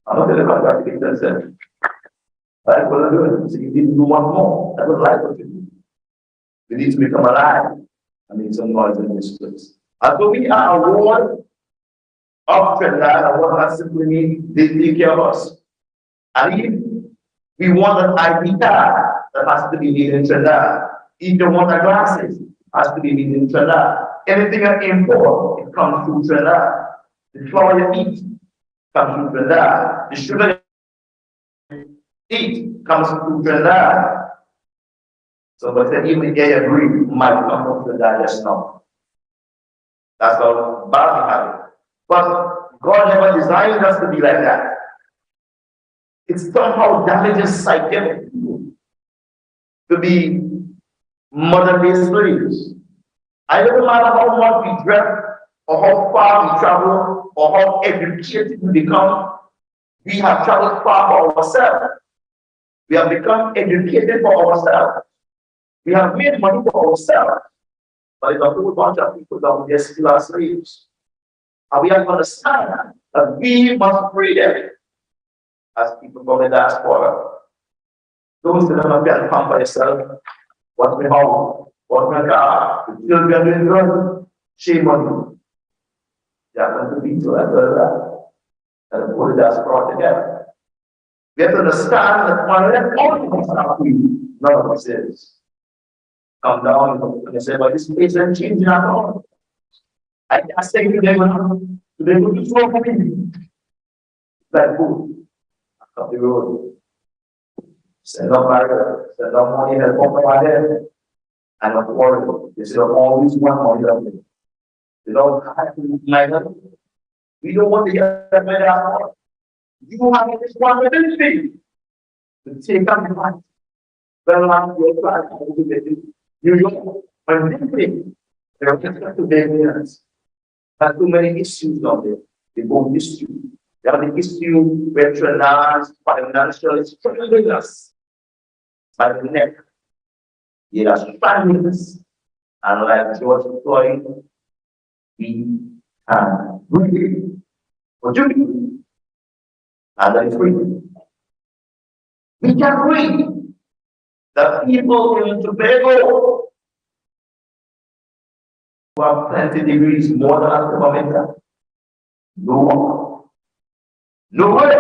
I'm not going to come back to the said. I will do it. So you need to do one more. I would like what you do. We need to become alive. I need some noise in this place. And so we are a ward of Trinidad, and what that simply means, they take care of us. And if we want an ID card that has to be made in Trinidad, if you want a glasses, has to be made in Trinidad. Anything I import, it comes through Trinidad. The flour you eat comes through Trinidad. The sugar you eat comes through Trinidad. So, but then even the air you breathe might come from Trinidad just now. That's how bad we have it. But God never designed us to be like that. It somehow damages psyche to be modern-day slaves. I don't matter how much we dress, or how far we travel, or how educated we become, we have traveled far for ourselves. We have become educated for ourselves. We have made money for ourselves. But it's a whole bunch of people down there still are slaves. And we have to understand that we must free them as people from the diaspora. Those that have been come by yourself, what we have, what we got, the children doing good, shame on you. You have to be to that, and put the diaspora together. We have to understand that one of them, all of us are free, none of us is. Come down and they say, but this place isn't changing at all. I say today, today will be so for me. Like food, up the road. Send up barrier, send up money, help up my head. And of course, they say, always want money up there. They don't have to like that. We don't want to get that many out. You have a responsibility to take up the fight. Well, I'm your class, New York, but deeply, there are just Tobagoans. There are too many issues on there. The both issue. There are the issue where Trinidad financial is struggling us by the neck. They are struggling us. And like George Floyd, we can breathe for you. And that is free. We can breathe. The people in Tobago who have 20 degrees more than us in America. No more. No way.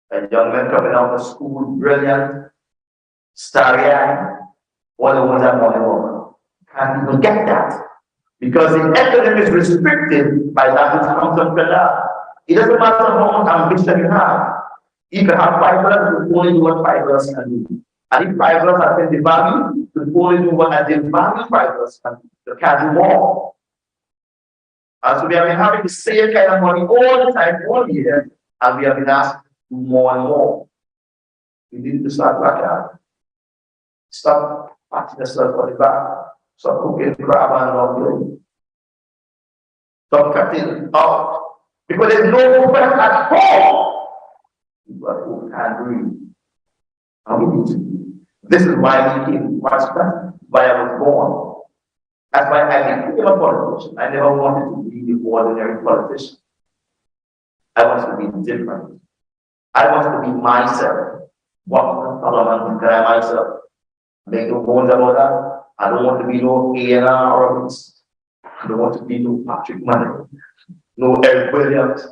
A young man coming out of school, brilliant, starry-eyed, all the ones that want to work. Can't even get that. Because the academic is restricted by that which comes from Canada. It doesn't matter how much ambition you have. If you have 5 brothers, you only do what 5 brothers can do. And if 5 brothers are in the value, you only do what the value 5 brothers can do. You can't do more. And so we have been having the same kind of money all the time, all year, and we have been asked to do more and more. We need to start back out. Stop patting yourself on the back. Stop cooking crab and not. Stop cutting out. Because there's no breath at all. But who can't breathe. And we need to breathe. This is why we came. Why I was born. That's why I became a politician. I never wanted to be the ordinary politician. I want to be different. I want to be myself. Walk the parliament and I myself. Make no bones about that. I don't want to be no A&R or I don't want to be no Patrick Manning, no Eric Williams.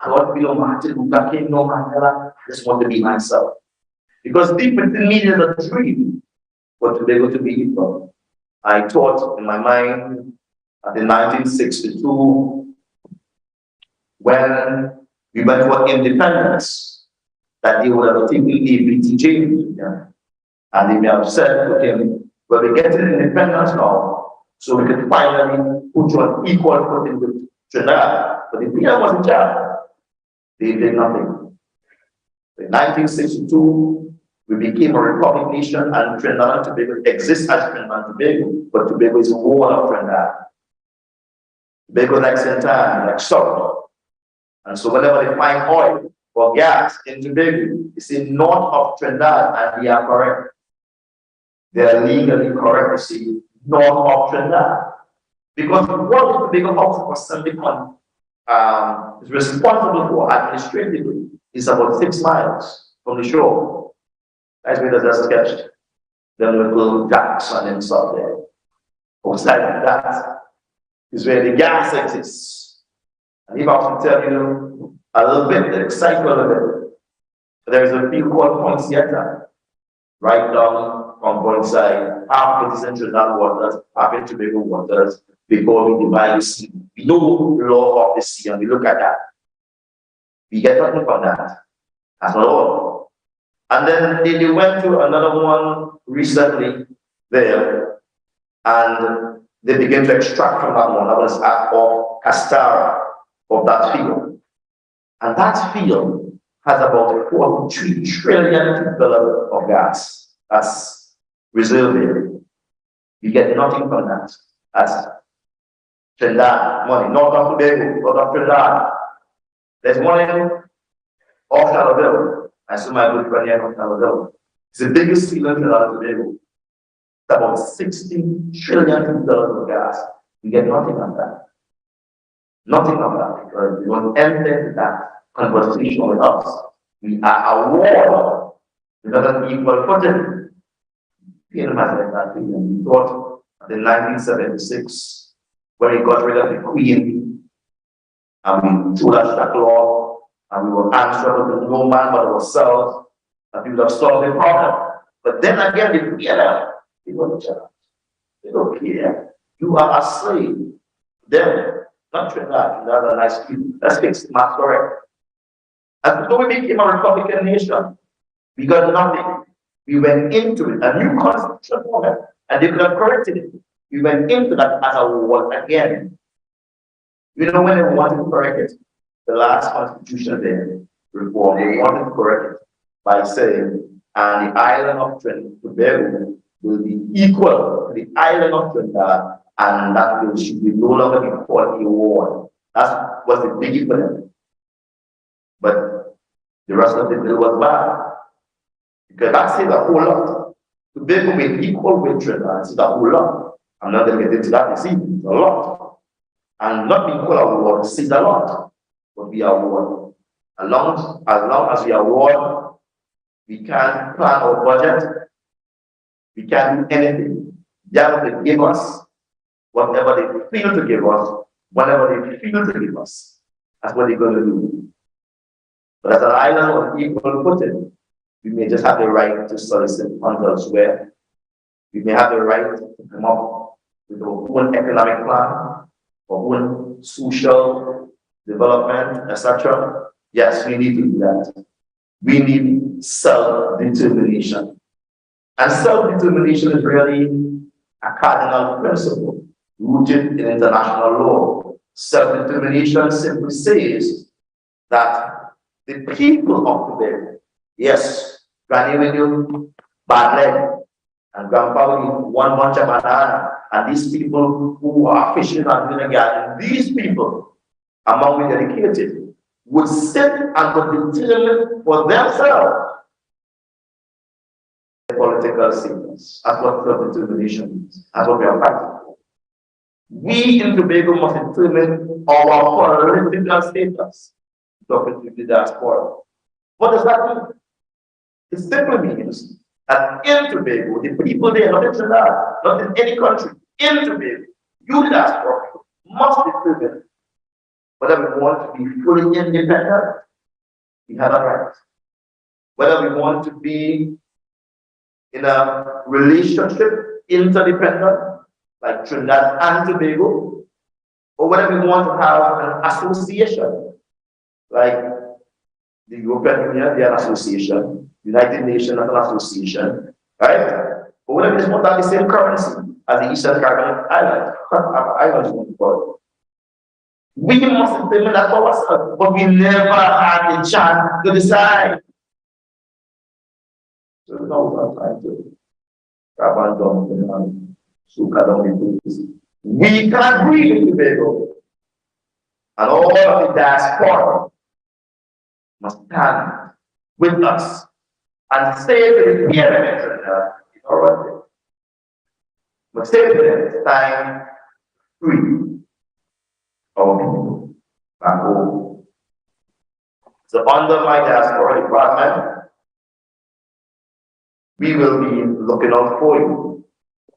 I don't want to be no Martin Luther King, no Mandela. I just want to be myself. Because deep within me there's a dream for Tobago to be equal. I thought in my mind at the 1962 when we went for independence that they would have taken ABTJ. Yeah. And they may have said to him, well, we're getting independence now, so we can finally put you on equal footing with Trinidad. But the PM was in charge. They did nothing. In 1962, we became a republic nation, and Trinidad and Tobago exists as Trinidad and Tobago, but Tobago is a whole of Trinidad. Tobago like St. Anne, like salt. And so whenever they find oil or gas in Tobago, they say north of Trinidad, and they are correct. They are legally correct to say north of Trinidad. Because what the Tobago House of Assembly is responsible for administratively is about 6 miles from the shore. That's where there's a sketch. Then little jacks on inside there. Outside of that is where the gas exists. And if I was to tell you a little bit, the excitement of it, there is a field called Poinciana, right down from one side, half of it is in Trinidad waters, half in Tobago waters, before we divide the sea. We know the law of the sea, and we look at that. We get nothing from that. That's not all. And then they went to another one recently there, and they began to extract from that one. That was of Castara, of that field. And that field has about 43 trillion dollars of gas. That's reserved there. You get nothing from that. That's Trinidad money, not of Tobago, not of Trinidad. There's money off Tobago. I saw my good friend here from Tobago. It's the biggest field in Trinidad and Tobago. It's about 16 trillion dollars of gas. You get nothing on that. Nothing on that, because we don't enter that conversation with us. We are a war. We're not an equal footing. You know, that we thought in 1976, when we got rid of the Queen, and we threw that law, and we were answerable to no man but ourselves, and we would have solved the problem. But then again, the Queen, they don't charge. They don't care. You are a slave. Them, not Trinidad. Trinidad are nice people. Let's fix the math correct. And so we became a Republican nation. We got nothing. We went into it, a new constitution moment, and they could have corrected it. We went into that as a war again. You know when they wanted to correct it? the last constitution there, reform, they wanted to correct it by saying, and the island of Tobago will be equal to the island of Trinidad, and that bill should be no longer be called a war. That was the biggie for them. But the rest of the bill was bad. Because that says a whole lot. Tobago will be equal with Trinidad, it's a whole lot. I'm not going to get into that, you see, it's a lot. And not being called a war says a lot, but we are war. As long as we are war, we can't plan our budget, we can't do anything. They have to give us whatever they feel to give us, whatever they feel to give us. That's what they're going to do. But as an island of equal footing, we may just have the right to solicit funds elsewhere. We may have the right to come up with our own economic plan, our own social development, etc. Yes, we need to do that. We need self-determination. And self-determination is really a cardinal principle rooted in international law. Self-determination simply says that the people of Tobago, yes, Granny with you, bad leg, and grandpa with one bunch of banana, and these people who are fishing and doing a garden, these people, among the dedicated, would sit and would determine for themselves the political status. That's what self-determination is. That's what we are fighting for. We in Tobago must determine our political status. Talking to the diaspora. What does that mean? It simply means that in Tobago, the people there, not in Trinidad, not in any country, in Tobago, you, the diaspora, must determine whether we want to be fully independent, we have a right. Whether we want to be in a relationship interdependent, like Trinidad and Tobago, or whether we want to have an association, like the European Union, they are an association, United Nations as an association, right? But whether we just want to have the same currency as the Eastern Caribbean islands, we must determine that for ourselves, but we never had the chance to decide. So now we are trying to grab and down and soak down the things. We can't breathe in Tobago. And all of the diaspora must stand with us and say to the parents, it's all right. But say to them, it's time free our people back home. So under my diaspora department, we will be looking out for you.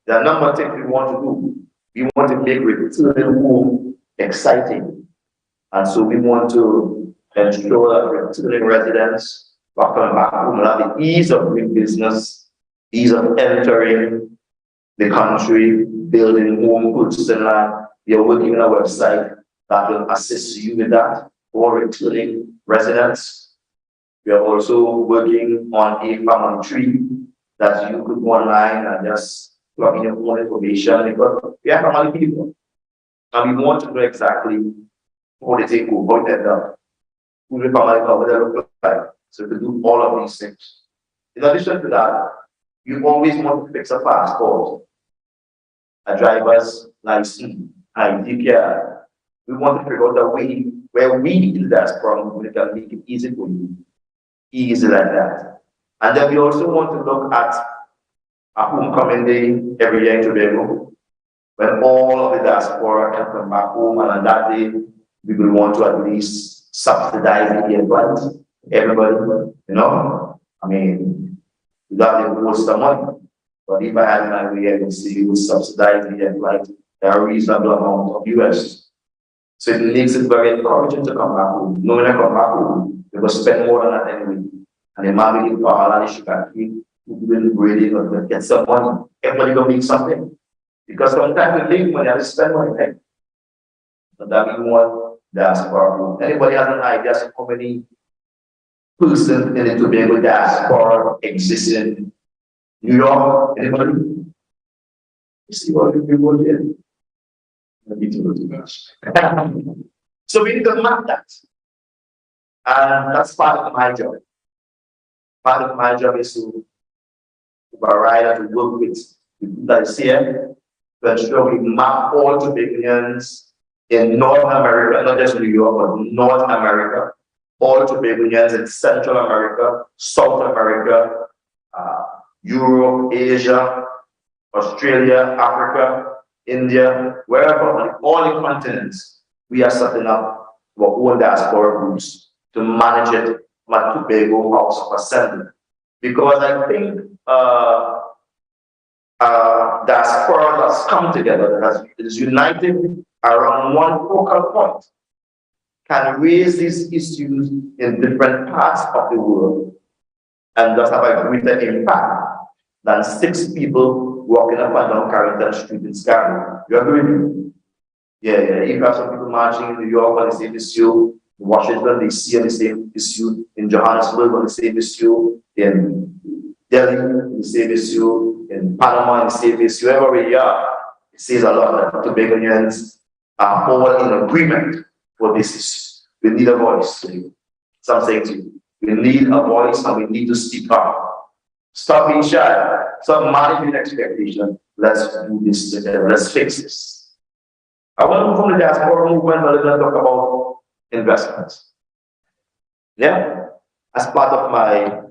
There are a number of things we want to do. We want to make returning home exciting. And so we want to ensure that returning residents who are coming back home will have the ease of doing business, ease of entering the country, building home, goods and land. We are working on a website that will assist you with that for returning residents. We are also working on a family tree that you could go online and just plug in your own information, because we are family people. And we want to know exactly how they take over, how they end up, who the family are, what they look like. So to do all of these things. In addition to that, you always want to fix a passport, a driver's license, ID card. We want to figure out a way where we in the diaspora we can make it easy for you. Easy like that. And then we also want to look at a homecoming day every year in Tobago, when all of the diaspora can come back home, and on that day, we will want to at least subsidize the invite. Everybody, you know, I mean, we got the most of money, but if I had my way, I would see you subsidize the invite a reasonable amount of US. So it makes it very encouraging to come back home. Knowing I come back home, we will spend more than that anyway. And the man will for all and the sugar tree, who will really get some money. Everybody gonna make something. Because sometimes we make money and we spend money, right? So that we want diaspora. Anybody has an idea of how many persons in the Tobago diaspora exist in New York? Anybody? You see what people did? So we need to map that. And that's part of my job. Part of my job is to provide and to work with the people that is here to ensure we map all Tobagonians in North America, not just New York, but North America, all Tobagonians in Central America, South America, Europe, Asia, Australia, Africa, India, wherever, on all the continents, we are setting up our own diaspora groups to manage it from a Tobago House of Assembly. Because I think diaspora has come together, that is united around one focal point, can raise these issues in different parts of the world and thus have a greater impact than 6 people walking up and down Carrington Street in Scarborough. You agree with me? Yeah. If you have some people marching in New York on the same issue, in Washington DC on the same issue, in Johannesburg on the same issue, in Delhi on the same issue, in Panama on the same issue, wherever we are, it says a lot that Tobagonians are all in agreement for this issue. We need a voice. So I'm saying to you, we need a voice and we need to speak up. Stop being shy. Stop managing expectation. Let's do this together. Let's fix this. I want to move from the diaspora movement, but let's talk about investments. Yeah, as part of my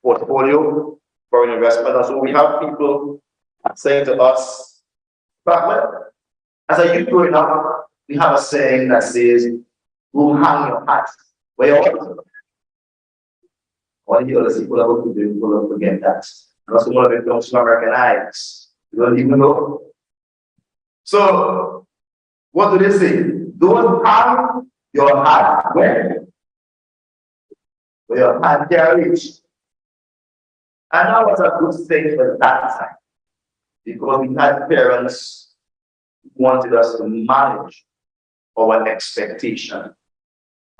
portfolio for an investment, and so we have people saying to us, but as a youth growing up, we have a saying that says, "Go hang your hat where you want." All the other people are going to do, people don't forget that. And also one of them comes from Americanized. You don't even know. So, what do they say? Don't hang your hat where your hand can reach. And that was a good thing for that time, because we had parents who wanted us to manage our expectation.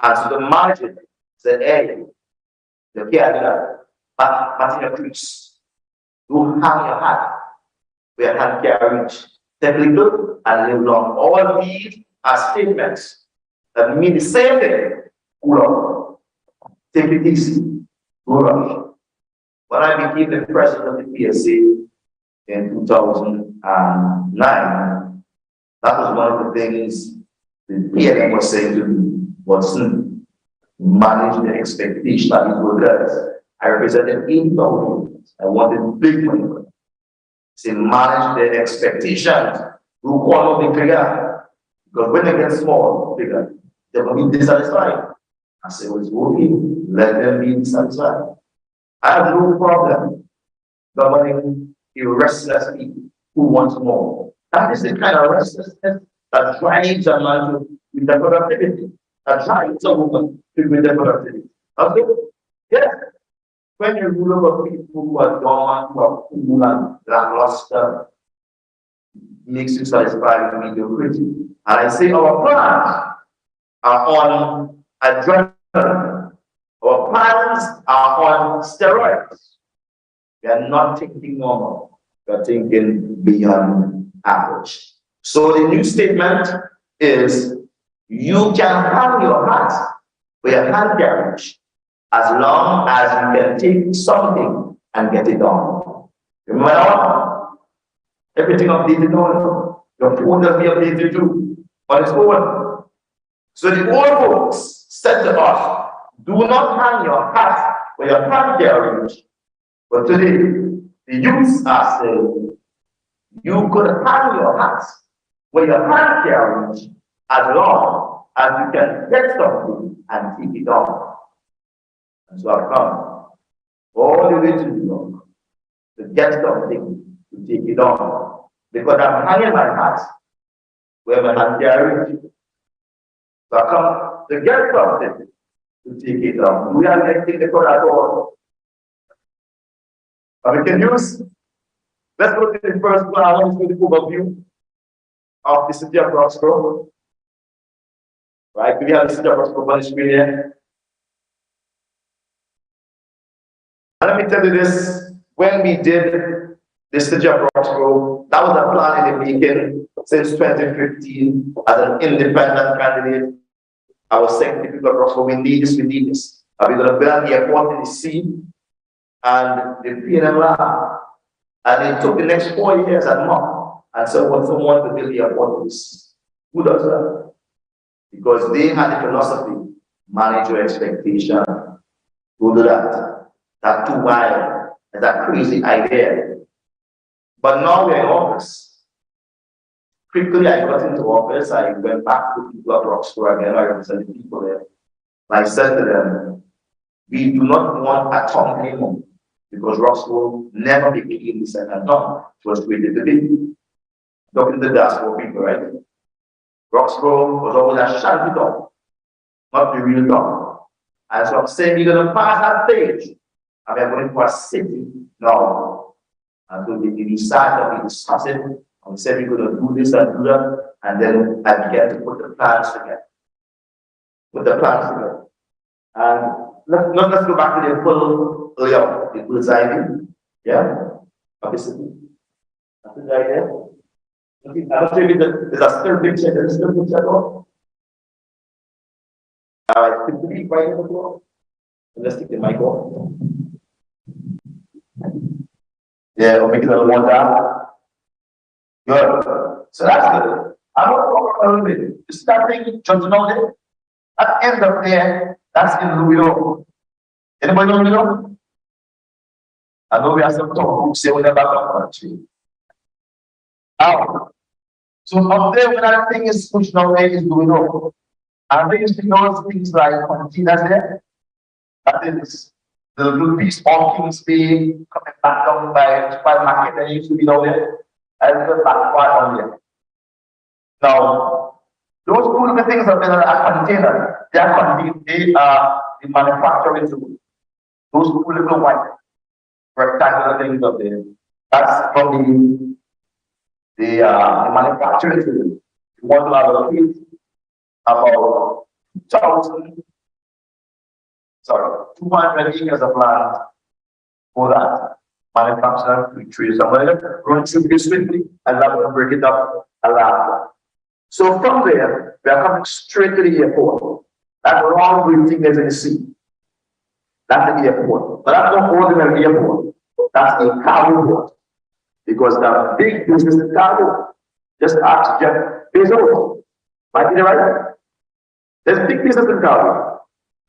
And so the margin said, hey, the care but in your crease. You hang your hat where your hand can reach. Take little and live long. All these are statements that mean the same thing. Cool off. Take it easy. Go rush. When I became the president of the PSA in 2009, that was one of the things the PLM was saying to me, Watson, manage the expectation of these workers. I represented 8,000. I wanted big money for them. Say, manage the expectations. You call them bigger. Because when they get small, bigger, they're going to be dissatisfied. I say, well, it's working. Let them be dissatisfied. I have no problem governing restless people who want more. That is the kind of restlessness that drives a man with the productivity, that drives a woman with the productivity. Okay? Yes. When you rule over people who are dormant, who are cool and lackluster, makes you satisfied with mediocrity. And I say our plans are on adrenaline. Our plans are on steroids. We are not thinking normal. We are thinking beyond average. So the new statement is, you can hang your hat with your hand carriage as long as you can take something and get it done. Remember that? Everything updated on your phone will be updated too on its own. So the old folks said to us, do not hang your hat with your hand carriage. But today, the youths are saying, you could hang your hat with your hand carriage as long as you can get something and take it on. And so I've come all the way to New York to get something to take it on. Because I'm hanging my hat where my hand carriage. So I come to get something to take it on. We are getting the Tobago. But we can use, let's go to the first one. I want to do the overview of the city of Roxborough. Right? We have the city of Roxborough on the screen here. And let me tell you this, when we did the city of Roxborough, that was a plan in the making since 2015 as an independent candidate. I was saying to people across, we need this, we need this. Are we going to build the airport in the sea? And they paid and laughed. And it took the next 4 years and more. And someone to build the airport in the sea. Who does that? Because they had the philosophy, manage your expectation. Who do that? That's too wild. That's a crazy idea. But now we're in office. Quickly, I got into office. I went back to people at Roxborough again. I represented people there. And I said to them, we do not want a town anymore because Roxborough never became the second town. It was created to be. Talking to the Diaspora people, right? Roxborough was always a shanty town, not the real town. And so I'm saying we're going to pass that stage. And we're going for a city now. And so we decided, we discussed it. And we said we're going to do this and do that, and then I began to put the plans together. And let's go back to the full layout, the design. Yeah? Obviously. That's the idea. Okay, I don't think there's a still picture, there's still picture. All right, could you be quiet on the floor? Let's take the mic off. Yeah, we'll make it a little more down. Good. So that's good. I'm going to talk a little bit. Starting Judgment at the end of there, that's in Louisville. Anybody know Louisville? I know we have some talk books here with the back of the country. So up there, when that thing is pushed away, is Louisville. And they used to know things like containers there. That is the little piece of Kings Bay coming back down by supermarket that used to be down there. And the back part on there. Now, those two little things have been a container. They are the manufacturing tool. Those two little white rectangular things up there. That's from the manufacturing tool. You want to allocate about 200 acres of land for that manufacturing trees. I'm going to run through this swiftly and I'm going to break it up a lot. So from there, we are coming straight to the airport. That long green thing is in the sea. That's the airport. But that's not ordinary airport. That's a cargo port. Because the big business in cargo, just ask Jeff Bezos. Might be right? There's big business in cargo.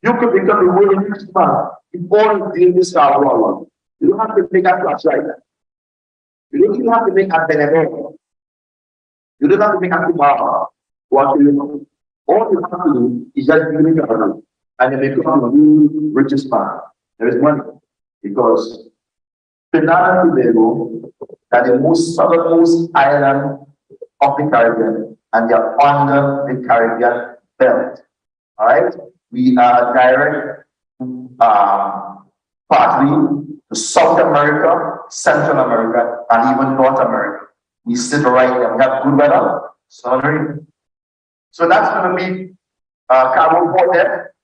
You could become the world's richest man if all you deal this cargo alone. You don't have to make a flashlight. You don't even have to make a benefit. You don't have to make a tomorrow. What do you know? All you have to do is just give it to and you become the new richest man. There is money. Because Trinidad and Tobago are the most southernmost island of the Caribbean, and they are under the Caribbean belt. All right? We are direct partly to South America, Central America, and even North America. We sit right there. We have good weather, sunny. So that's going to be cargo port there.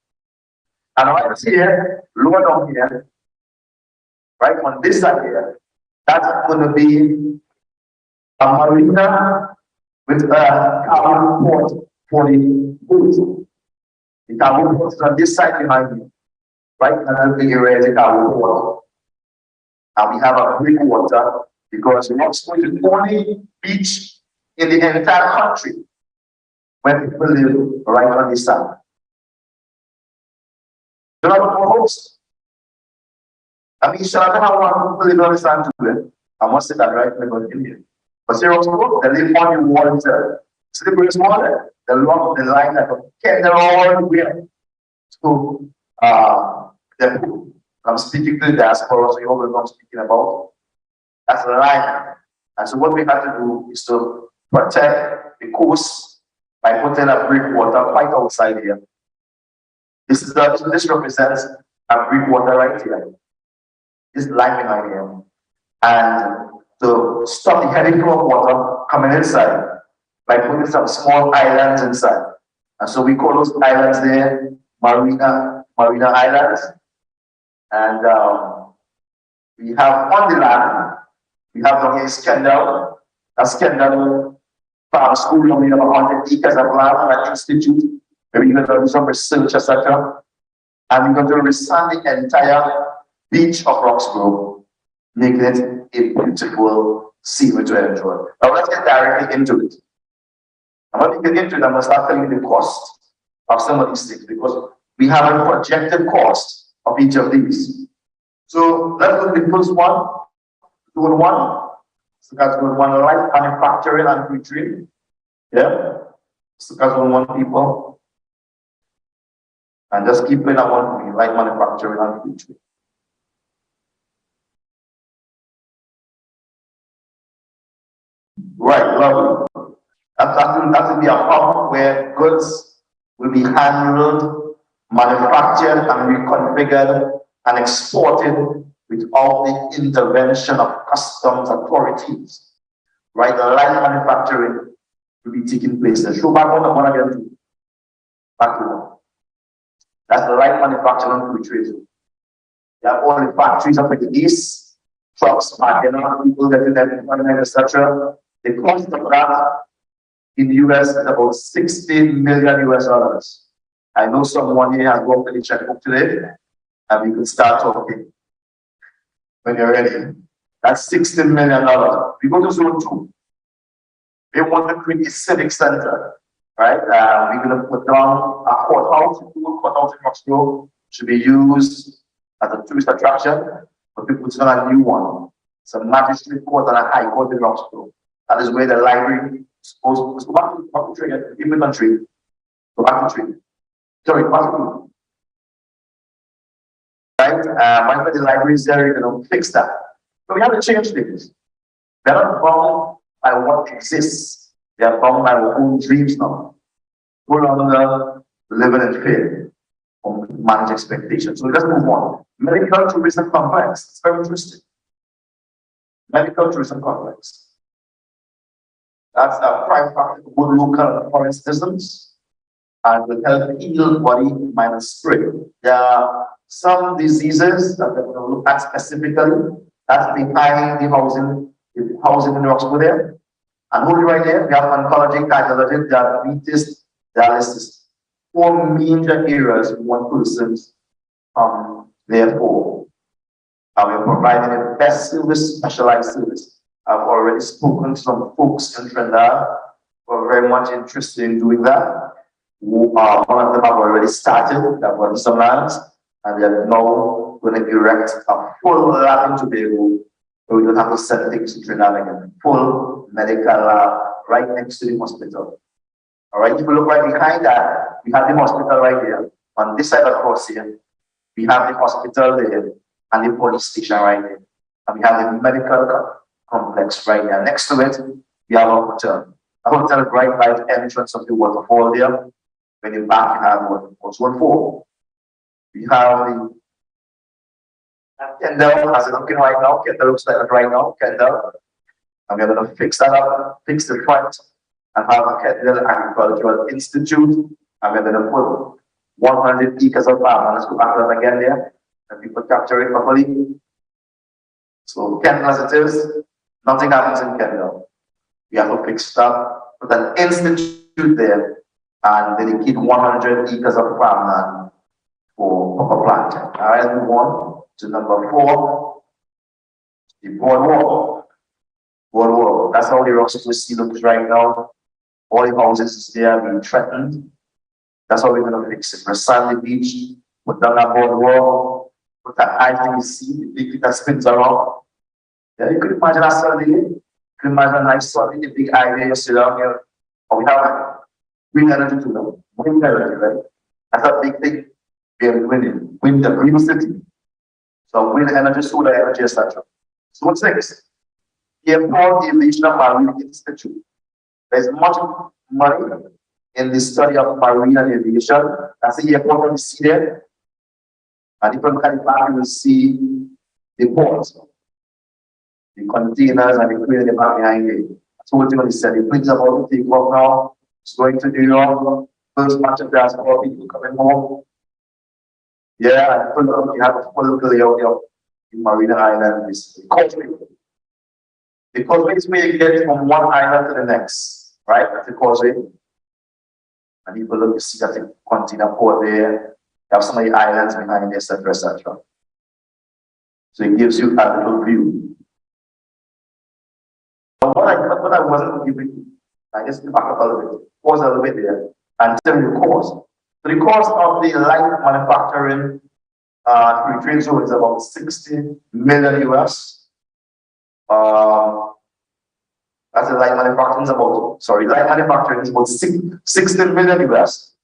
And right here, lower down here, right on this side here, that's going to be a marina with a cargo port for the boats. The cargo port is on this side behind me, right? Another big area is the cargo port. And we have a great water because Roxborough is the only beach in the entire country where people live right on this side. You know what, folks? I mean, shout out how long people live on this side too. I must say that right when in here. But see, Roxborough, they live on the water. Slippery water. The long the line that kept them all the way to the pool. I'm speaking to the Diaspora, so you know what I'm speaking about. That's the line. And so what we have to do is to protect the coast by putting a breakwater right outside here. This represents a breakwater right here. This line behind here. And to stop the heavy flow of water coming inside by putting some small islands inside. And so we call those islands there Marina Islands. And we have on the land, we have down here Kendall. That's Kendall Farm School. We have 100 acres of land, an institute Maybe you're going to do some research, etc. And you're going to resand the entire beach of Roxborough, making it a beautiful scenery to enjoy. Now let's get directly into it. And when we get into it, I'm going to start telling you the cost of some of these things, because we have a projected cost of each of these. So let's look at the first one, zone one. So that's zone one, light manufacturing and pre-trade. Yeah. So that's zone one, people. And just keep it at one thing, light manufacturing and pre-trade. Right, lovely. That's in the hub where goods will be handled, manufactured, and reconfigured and exported without the intervention of customs authorities. Right, the light manufacturing will be taking place. The show back on one again. Back to one. That's the light manufacturing and trade. They have all the factories up in the east, trucks, people getting them employment, etc. The cost of that in the US is about $60 million US. I know someone here has worked with the checkbook today, and we can start talking when you're ready. That's $60 million. We go to zone 2. We want to create a civic center, right? We're going to put down a courthouse, a courthouse in Roxborough, should be used as a tourist attraction, but we put on a new one. It's a magistrate court and a high court in Roxborough. That is where the library is supposed to go back to trade, in the country, go back to trade. Sorry, back to right? Once the library is there, you're going to fix that. So we have to change things. They're not bound by what exists. They are bound by our own dreams now. No longer living in fear or manage expectations. So let's move on. Medical tourism complex. It's very interesting. Medical tourism complex. That's a prime factor for good local foreign citizens and will help heal body, mind, and spirit. There are some diseases that we're going to look at specifically. That's behind the housing in Roxborough there. And hold it right there. We have oncology, cardiology, diabetes, dialysis. 4 major areas we want persons there for. And we're providing the best service, specialized service. I've already spoken to some folks in Trinidad who are very much interested in doing that. One of them have already started, they've got some lands, and they're now going to erect a full lab in Tobago, where we don't have to send things to Trinidad again. Full medical lab right next to the hospital. All right, if you look right behind that, we have the hospital right here. On this side of the cross here, we have the hospital there and the police station right there. And we have the medical complex right there. Next to it, we have a hotel. A hotel right by the entrance of the waterfall there. When you back, you have what's 1-4. We have the Kendall as it's looking right now. Kendall looks like it right now. Kendall. And we're going to fix that up, fix the front, and have a Kendall Agricultural Institute. And we're going to put 100 acres of farm. Let's go back to that again there. And people capture it properly. So Kendall as it is, nothing happens in Kendall. We have to fix that, put an institute there, and dedicate 100 acres of farmland for planting. All right, move on to number 4, the boardwalk. Boardwalk. That's how the Roxborough Sea looks right now. All the houses is there being threatened. That's how we're going to fix it. Resand the beach, put down that boardwalk, put that ITC, the big thing that spins around. Yeah, you could imagine a Sunday. You could imagine a nice Sunday, the big idea you sit down here. Oh, we have wind energy to know. Wind energy, right? That's a big thing. We are winning. Wind, the green city. So wind energy, solar energy, etc. So what's next? Airport Aviation and Marine Institute. There's much money in the study of marine and aviation. That's the airport that we see there. And if you look at the back, you will see the ports, the containers, and the crane in the back behind it. That's what you're going to say. The plane's about to take off now. It's going to New York. First batch of Diaspora people coming home. Yeah, and you have a full layout of the Marina Island, the causeway. The causeway is where you get from one island to the next, right? That's the causeway. And people look to see that the container port there, you have so many islands behind, etc., etc. So it gives you a little view. But what I wasn't giving you, I just back up a little bit, pause a little bit there, and tell you the cost. So the cost of the light manufacturing free trade zone is about 60 million US. As a light manufacturing is about, light manufacturing is about 60 million US.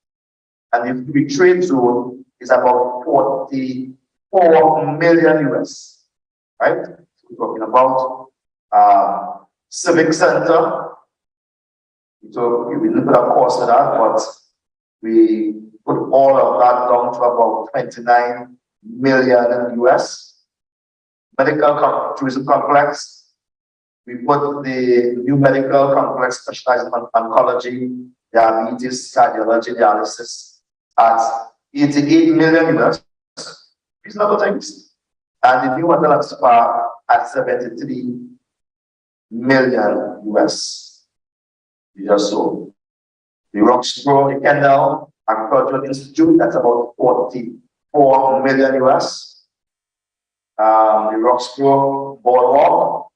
And the free trade zone is about 44 million US. Right? So we're talking about civic center. So we didn't put a cost to that, but we put all of that down to about 29 million US. Medical tourism complex. We put the new medical complex specializing in oncology, diabetes, cardiology, dialysis at 88 million US. Reasonable things. And the new hotel and spa at 73 million US. These are so. The Roxborough, the Kendall Agricultural Institute, that's about 44 million US. The Roxborough Boardwalk.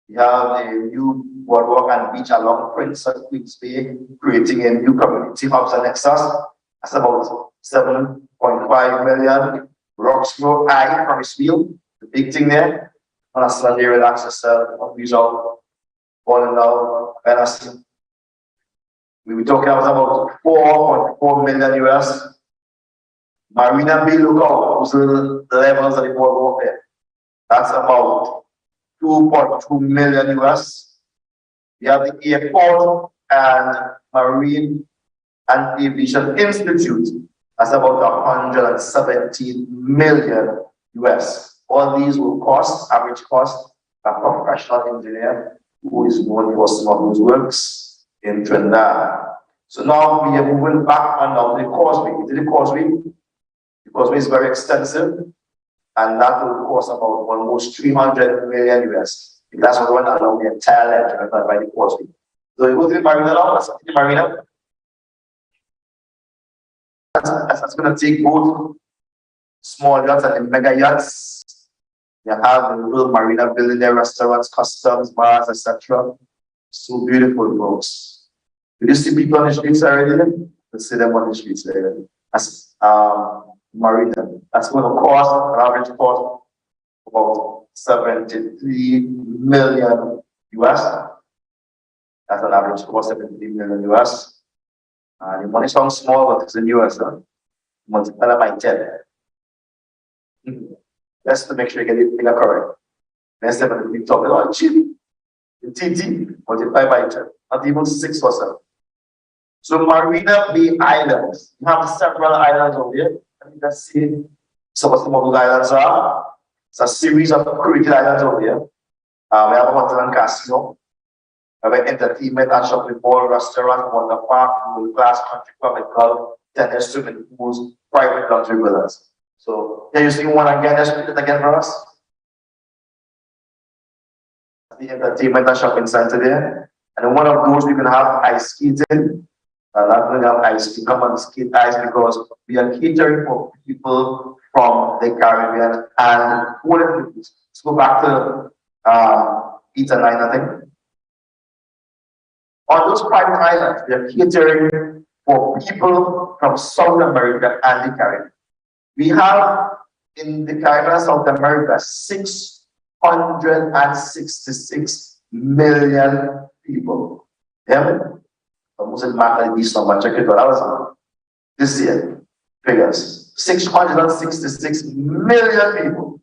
We have the new boardwalk and beach along Prince and Queens Bay, creating a new community hubs and nexus. That's about 7.5 million. Roxborough Eye, Harrisfield, the big thing there. On a Sunday, relax yourself, visual, falling down, and we were talking about 4.4 million US. Marina Bay Lookout, those are the levels of the boardwalk there. That's about 2.2 million US. We have the Airport and Marine and Aviation Institute. That's about 117 million US. All these will cost, average cost, a professional engineer who is known for some of those works in Trinidad. So now we are moving back on now the causeway. The causeway is very extensive, and that will cost about almost 300 million US. That's what went along the entire length by the causeway. So you go to the marina now, that's the marina. That's going to take both small yachts and the mega yachts. You have the little marina building there, restaurants, customs, bars, etc. So beautiful, folks. Did you see people on the streets already? Let's see them on the streets already. That's marina. That's going to cost an average cost about 73 million US. That's an average cost, 73 million US. The money sounds small, but it's in US. Multiply by 10. Just to make sure you get the figure correct. Next time we talk about cheap. The TT multiply by 10, not even 6 or 7. So Marina Bay Islands. You have several islands over here. Let's see some of those islands are. It's a series of created islands over here. We have a hotel and casino. We have entertainment and shopping mall, restaurant, water park, middle class, country club, golf, tennis, swimming pools, private luxury villas. So here you see one again, let's read it again for us. The entertainment and shopping center there. And in one of those we can have ice skating. Not going to have ice, we come and skate ice because we are catering for people from the Caribbean and whatever. Let's go back to 8 and 9, I think. On those private islands, we are catering for people from South America and the Caribbean. We have in the Caribbean and South America 666 million people. Yeah? Almost exactly this number. Check it out. This year, figures 666 million people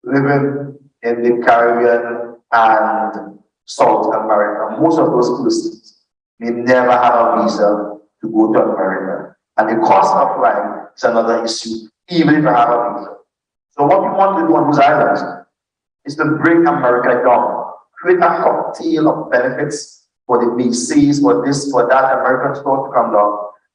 living in the Caribbean and South America. Most of those persons may never have a visa to go to America, and the cost of flying is another issue, even if you have a visa. So what we want to do on those islands is to bring America down, create a cocktail of benefits for the VCs, for this, for that, American store to come down.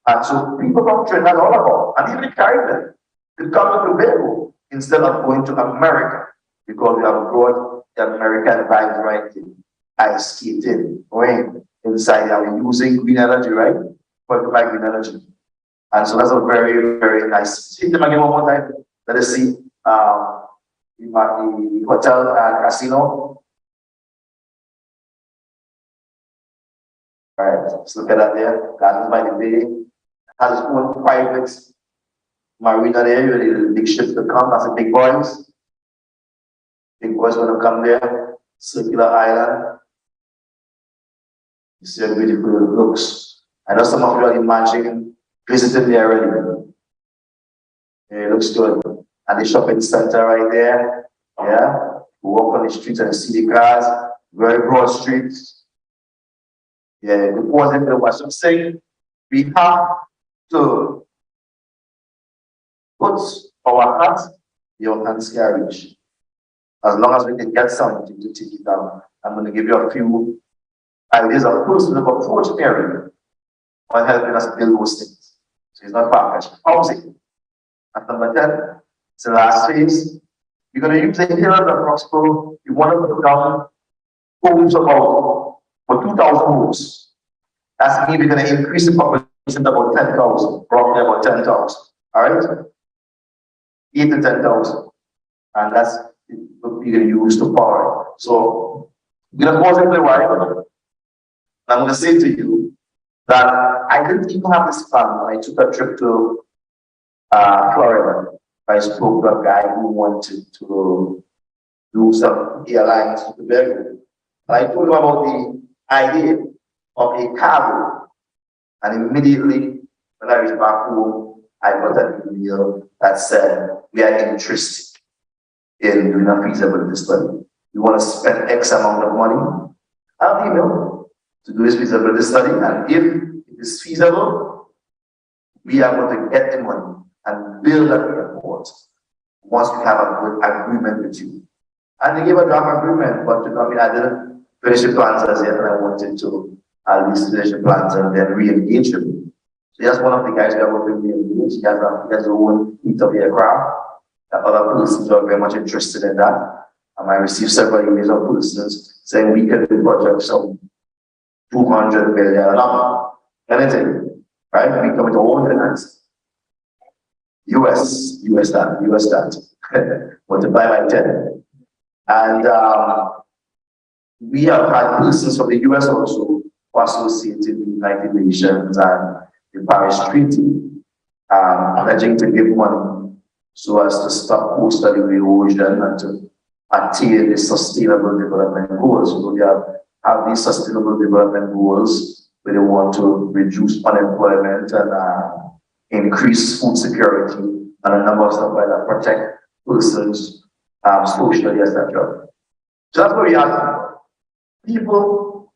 And so people from Trinidad all about, and even the Caribbean, to come to Tobago instead of going to America, because we have brought the American vibes right in. Ice skating, rain inside, and we're using green energy, right? provide green energy. And so that's a very, very nice. See them again one more time. Let us see the hotel and casino. All right, let's look at that there. Gardens by the Bay has its own private marina there where the big ships will come. That's the big boys. Big boys want to come there. Circular island. You see how beautiful it looks. I know some of you are imagining visiting there already. Yeah, it looks good. And the shopping center right there. Yeah. You walk on the streets and see the cars. Very broad streets. Yeah, the pause in the was I'm saying we have to put our hands beyond hands carriage. As long as we can get something to take it down. I'm going to give you a few ideas of personal approach area on helping us build those things. So it's not far-fetched. Housing. At number 10, it's the last phase. You're going to use the here of the Proxpo. You want to put down homes about for 2,000 homes. That's means we're going to increase the population to about 10,000, roughly about 10,000. All right? 8 to 10,000. And that's what we're going to use to power. So, we're going to pause it for a while. I'm going to say to you that I didn't even have this plan when I took a trip to Florida. I spoke to a guy who wanted to do some airlines to Tobago. And I told him about the idea of a cargo. And immediately, when I reached back home, I got an email that said, we are interested in doing a feasibility study. You want to spend X amount of money? I'll email to do this feasibility study. And if it is feasible, we are going to get the money and build that airport once we have a good agreement with you. And they gave a draft agreement, but you know, I mean, I didn't finish the plans as yet, and I wanted to at least finish the plans and then re-engage him. So that's one of the guys we are working with re-engage. He has his own fleet of aircraft. The other persons are very much interested in that. I received several emails of persons saying we could do projects of 200 million, anything, right? We come with our own finance. US that, multiply by 10. And we have had persons from the US also who are associated with the United Nations and the Paris Treaty, pledging to give money so as to stop coastal erosion and to attain the sustainable development goals. So we have these sustainable development goals where they want to reduce unemployment and increase food security and a number of stuff like that, protect persons socially, etc. So that's what we are. People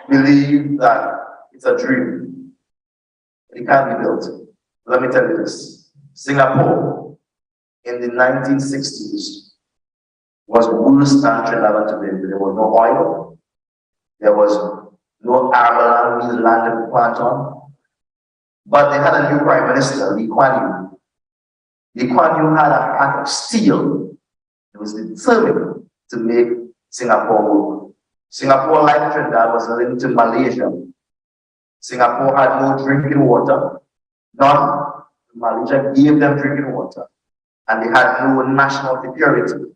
believe that it's a dream. It can't be built. Let me tell you this. Singapore in the 1960s was worse than Trinidad and Tobago. There was no oil. There was no arable land to plant on. But they had a new prime minister, Lee Kuan Yew. Lee Kuan Yew had a heart of steel. It was determined to make Singapore work. Singapore, like Trinidad, was linked to Malaysia. Singapore had no drinking water. None. Malaysia gave them drinking water. And they had no national security.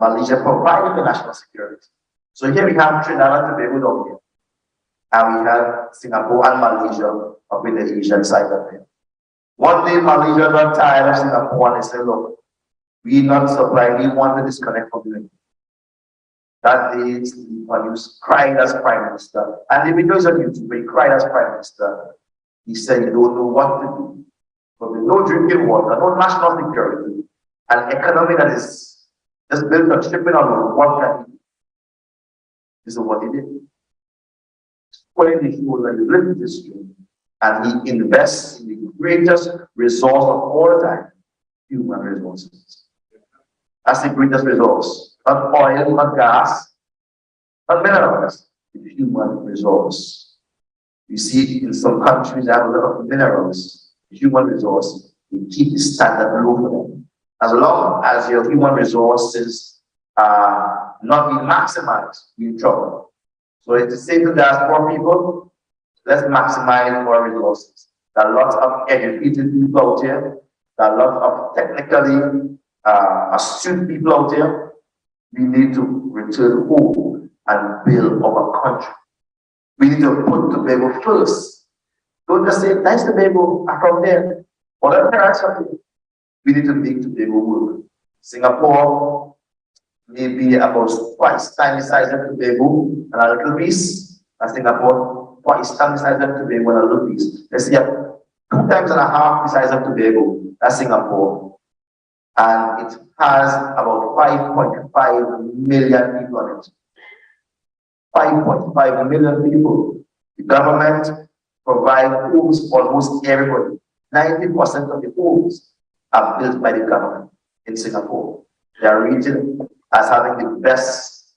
Malaysia provided the national security. So here we have Trinidad and Tobago down here. And we have Singapore and Malaysia up in the Asian side of it. One day Malaysia got tired of Singapore and they said, look, we not supply, we want to disconnect from you. That day, Lee cried as Prime Minister. And the videos on YouTube, he cried as Prime Minister. He said, you don't know what to do. But with no drinking water, no national security, an economy that is just built on shipping on what can he do? This is what he did. Spoiling the whole that he lived in this stream, and he invests in the greatest resource of all time, human resources. That's the greatest resource. Not oil, not gas, not minerals, the human resource. You see, in some countries, they have a lot of minerals. Human resource, you keep the standard low for them. As long as your human resources are not being maximized, you're in trouble. So it's the same to diaspora people. Let's maximize our resources. There are lots of educated people out here. There are lots of technically astute people out here. We need to return home and build our country. We need to put Tobago first. Don't just say, nice Tobago, I'm from there. Whatever else something. We need to make Tobago work. Singapore may be about twice the size of Tobago and a little piece. And Singapore, twice the size of Tobago and a little piece. Let's see, 2.5 times the size of Tobago. That's Singapore. And it has about 5.5 million people on it. 5.5 million people. The government provides homes for almost everybody. 90% of the homes are built by the government in Singapore. They are rated as having the best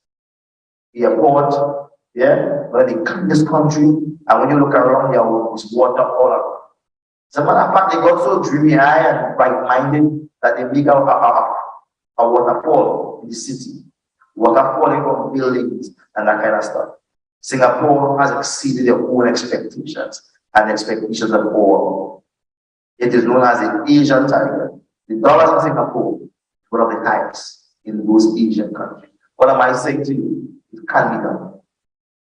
airport, one of the cleanest country. And when you look around, there is water all around. As a matter of fact, they got so dreamy-eyed and bright-minded that they make a waterfall in the city. Water falling from buildings and that kind of stuff. Singapore has exceeded their own expectations and expectations of all. It is known as the Asian tiger. The dollars in Singapore is one of the highest in those Asian countries. What am I saying to you? It can be done.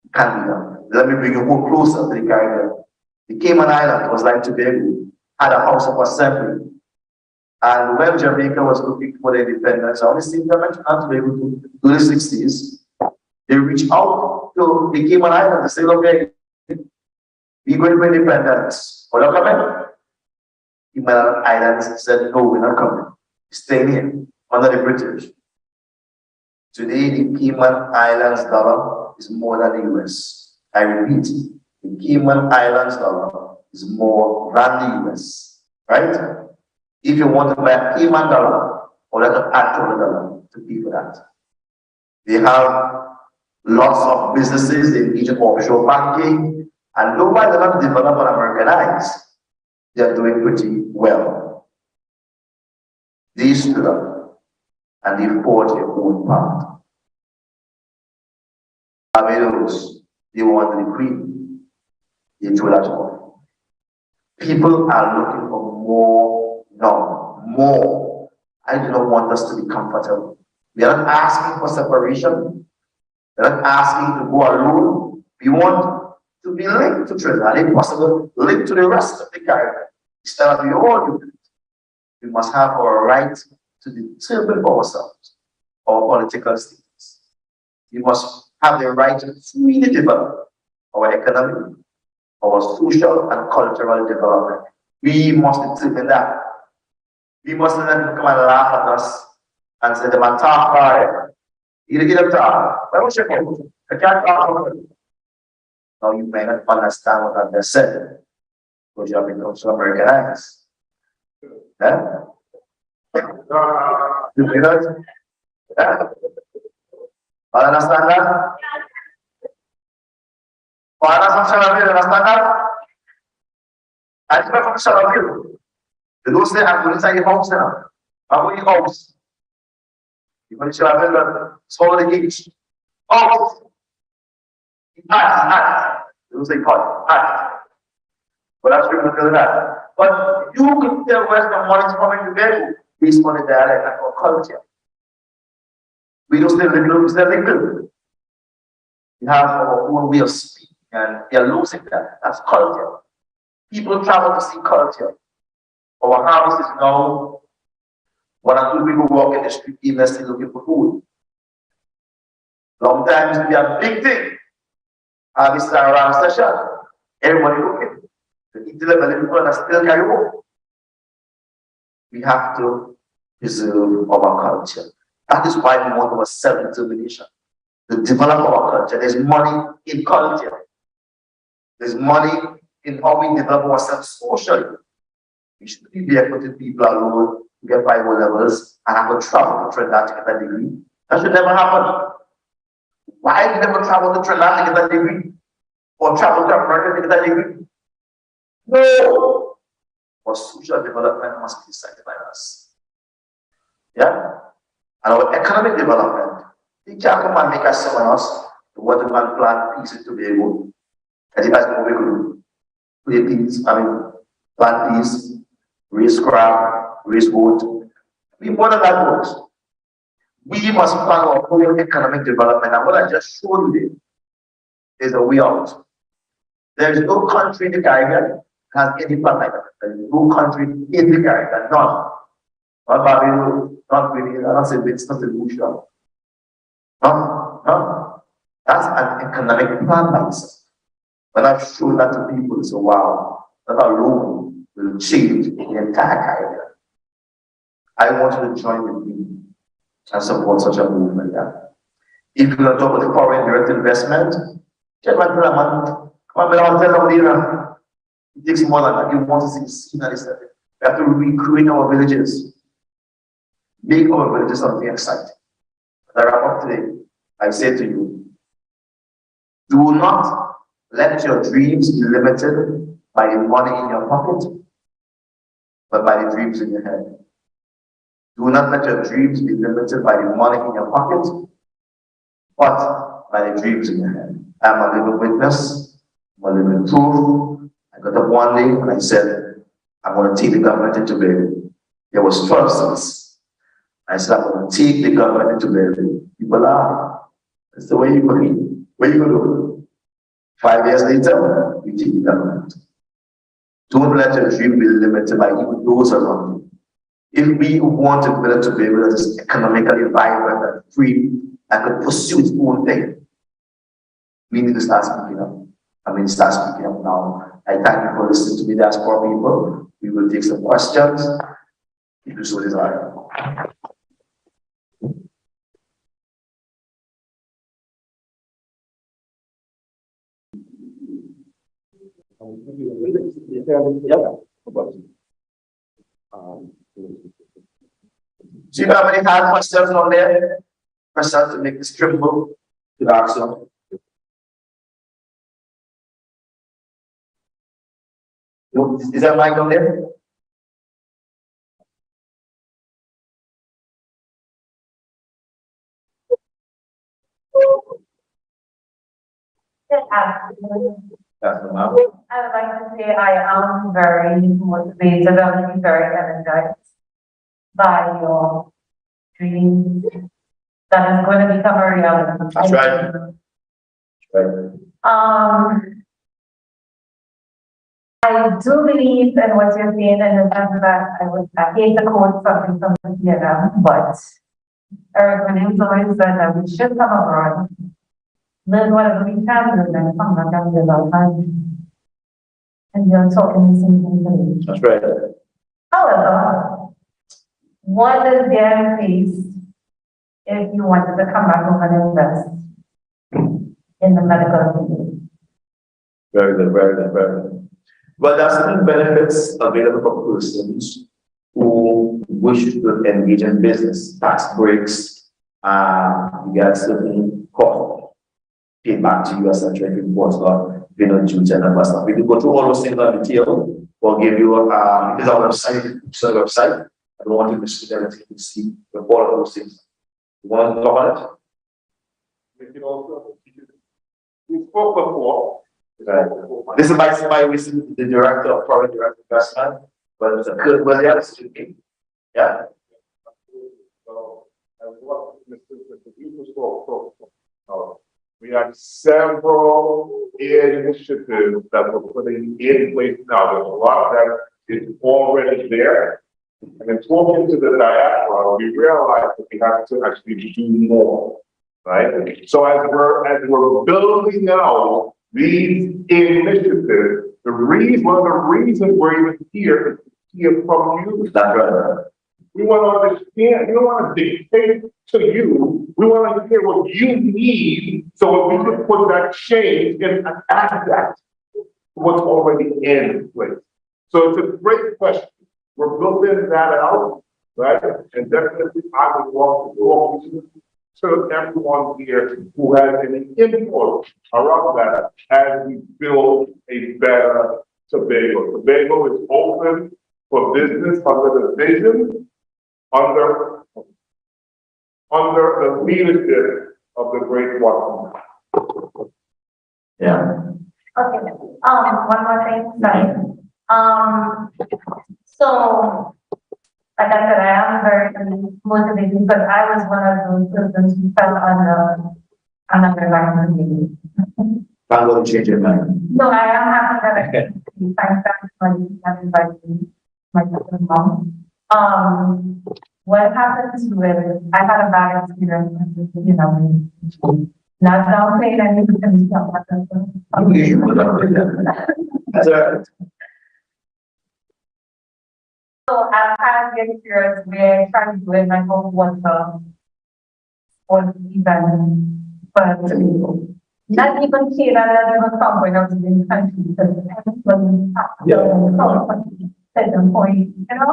It can be done. Let me bring you more closer to the Caribbean. The Cayman Islands was like Tobago, had a house of assembly. And when Jamaica was looking for their independence, I only see them and Tobago to the 60s. They reached out to the Cayman Islands to say, okay, we're going for independence. What are coming? The Cayman Islands said, no, we're not coming. We're staying here under the British. Today, the Cayman Islands dollar is more than the US. I repeat, the Cayman Islands dollar is more than the US. Right? If you want to buy a Cayman dollar, or let an actual dollar to pay for that. They have lots of businesses in Egypt, offshore banking, and though they're not developed and Americanized, they're doing pretty well. They stood up and they fought their own path. Barbados, they wanted the Queen. They threw that one. People are looking for more now, more. I do not want us to be comfortable. We are not asking for separation. We are not asking to go alone. We want to be linked to Trinidad, if possible, linked to the rest of the Caribbean. Instead of we all do it, we must have our right to determine for ourselves our political status. We must have the right to freely develop our economy, our social and cultural development. We must determine that. We mustn't let them come and laugh at us and say, "Them talk hard. You get them talk. Why don't you go? I can't talk." Now you may not understand what I've just said because you have become so Americanized. Yeah? You see that? Yeah? Understand that? Understand that? I expect from some of you. You don't say, I'm going inside your house now. I'm going to your house. You're going to show up swallow the gate. House. Hat. You don't say cut. Hat. But that's really not that. But you can tell where the money is coming to bed based on the dialect and our culture. We don't say little, we say little. We have our own way of speaking and we are losing that. That's culture. People travel to see culture. Our house is now one or two people walk in the street even still looking for food. Long times we have big thing. Harvest around session. Everybody cooking. The eat the people and still carry home. We have to preserve our culture. That is why we want our self-determination. To develop our culture. There's money in culture. There's money in how we develop ourselves socially. We shouldn't be there putting people alone to get 5 levels and have to travel to Trinidad to get a degree. That should never happen. Why do you never travel to Trinidad to get a degree? Or travel to America to get a degree? No! Our social development must be decided by us. Yeah? And our economic development, you can't come and make us someone else to what the man plan pieces to be able. And that's what we could do. play peas, plant peas, raise crab, raise goat. We more than that works. We must plan our own economic development. And what I just showed you is a way out. There is no country in the Caribbean has any plan like that. There is no country in the Caribbean, none. Not Barbados, not Grenada, not St. Vincent, St. Lucia. No. That's an economic plan by itself. When I've shown that to people, they say, wow, that alone will change the entire Caribbean. I want you to join with me and support such a movement. Yeah. If you want to talk about foreign direct investment, check my plan, man. Come on, I'll tell them later. It takes more than that. You want to see the scenery. We have to recreate our villages. Make our villages something exciting. As I wrap up today, I say to you, do not let your dreams be limited by the money in your pocket, but by the dreams in your head. Do not let your dreams be limited by the money in your pocket, but by the dreams in your head. I'm a living witness, I'm a living proof. I got up one day and I said, I'm going to take the government into Tobago. There was 12 seats. I said, I'm going to take the government into Tobago. People laugh. That's the way you put it. Where you going to do? 5 years later, you take the government. Don't let your dream be limited by even those around you. If we want to build a Tobago that is economically vibrant and free and could pursue its own thing, we need to start speaking up. Start speaking up now. I thank you for listening to me, Diaspora people. We will take some questions if you so desire. Do you have any hard questions on there? Questions to make this tremble to the action. Is that mic on there? That's the mouth. I would like to say I am very motivated and very energized by your dreams that is going to become a reality. That's right. That's right. I do believe in what you're saying in the sense that I hate to quote something from the theater, but Eric Williams always said that we should come abroad, learn whatever we can, and then come back and live our life. And you're talking the same thing. That's right. However, what is their face if you wanted to come back home and invest in the medical field? Very good, very good, very good. Well, there are certain benefits available for persons who wish to engage in business. Tax breaks, you get certain costs paid back to you as a trade report or duty and other stuff. We can go through all those things in detail. We'll give you it is our website. I don't want to mislead anything to see with all of those things. You want to talk on it? We spoke before. Right. This is my the director of foreign direct investment, but it's a good student. Yeah. So, as what Mr. Yusuf spoke, we have several initiatives that we're putting in place now. There's a lot that is already there. And in talking to the diaspora, we realized that we have to actually do more, right? So as we're building out these initiatives, one of the reasons we're even here is to hear from you. That's right. We want to understand, we don't want to dictate to you. We want to hear what you need so that we can put that change and add that to what's already in place. So it's a great question. We're building that out, right? And definitely I would walk to everyone here who has any input around that as we build a better Tobago. Tobago is open for business under the vision, under the leadership of the great one. Yeah. Okay, one more thing, sorry. So, like I said, I am very motivated because I was one of those persons who fell under another line of duty. I'm going to change your mind. No, I am happy that I can find somebody everybody, my mom. What happens with, I had a bad experience, you know, not downplaying anything. That's all right. So I've had the experience where I tried to do it, my home was even, but not even Canada, not even somewhere else in the country, because everybody has certain point, you know?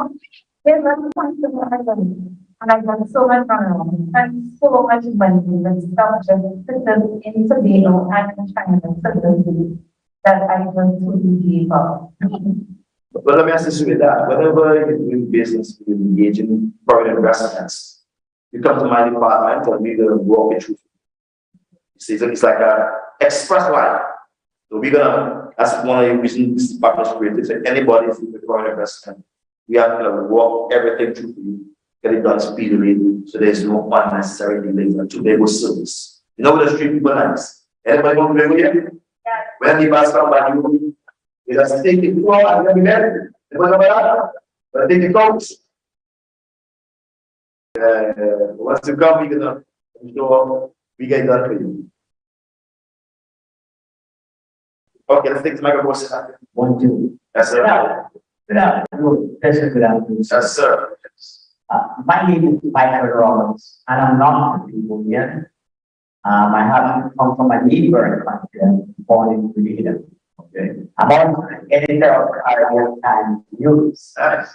There's one point to my life, and I got so much on and so much money and stuff just systems in Tobago and in China suddenly that I just totally gave up. But let me ask you with that. Whenever you're doing business, you engage in foreign investments, you come to my department and we're going to walk it through. See, it's like a express line. So we're gonna, that's one of the reasons this department is created. So anybody is in the foreign investment, we have to walk everything through for you, get it done speedily, so there's no unnecessary delays and Tobago service. You know what the street people nice? Anybody want to be here? Yeah. When the bus come by you, you just take it through and then be there. But take the coach. Once you come, we're gonna show we get done for you. Okay, let's take the microphone. 1, 2. Yes, sir. Good afternoon. This is good afternoon. Yes, sir. My name is Michael Roberts, and I'm not from the union. I happen to come from a neighboring country, born in Sweden. Okay. I'm also an editor of Caribbean Times News. Nice.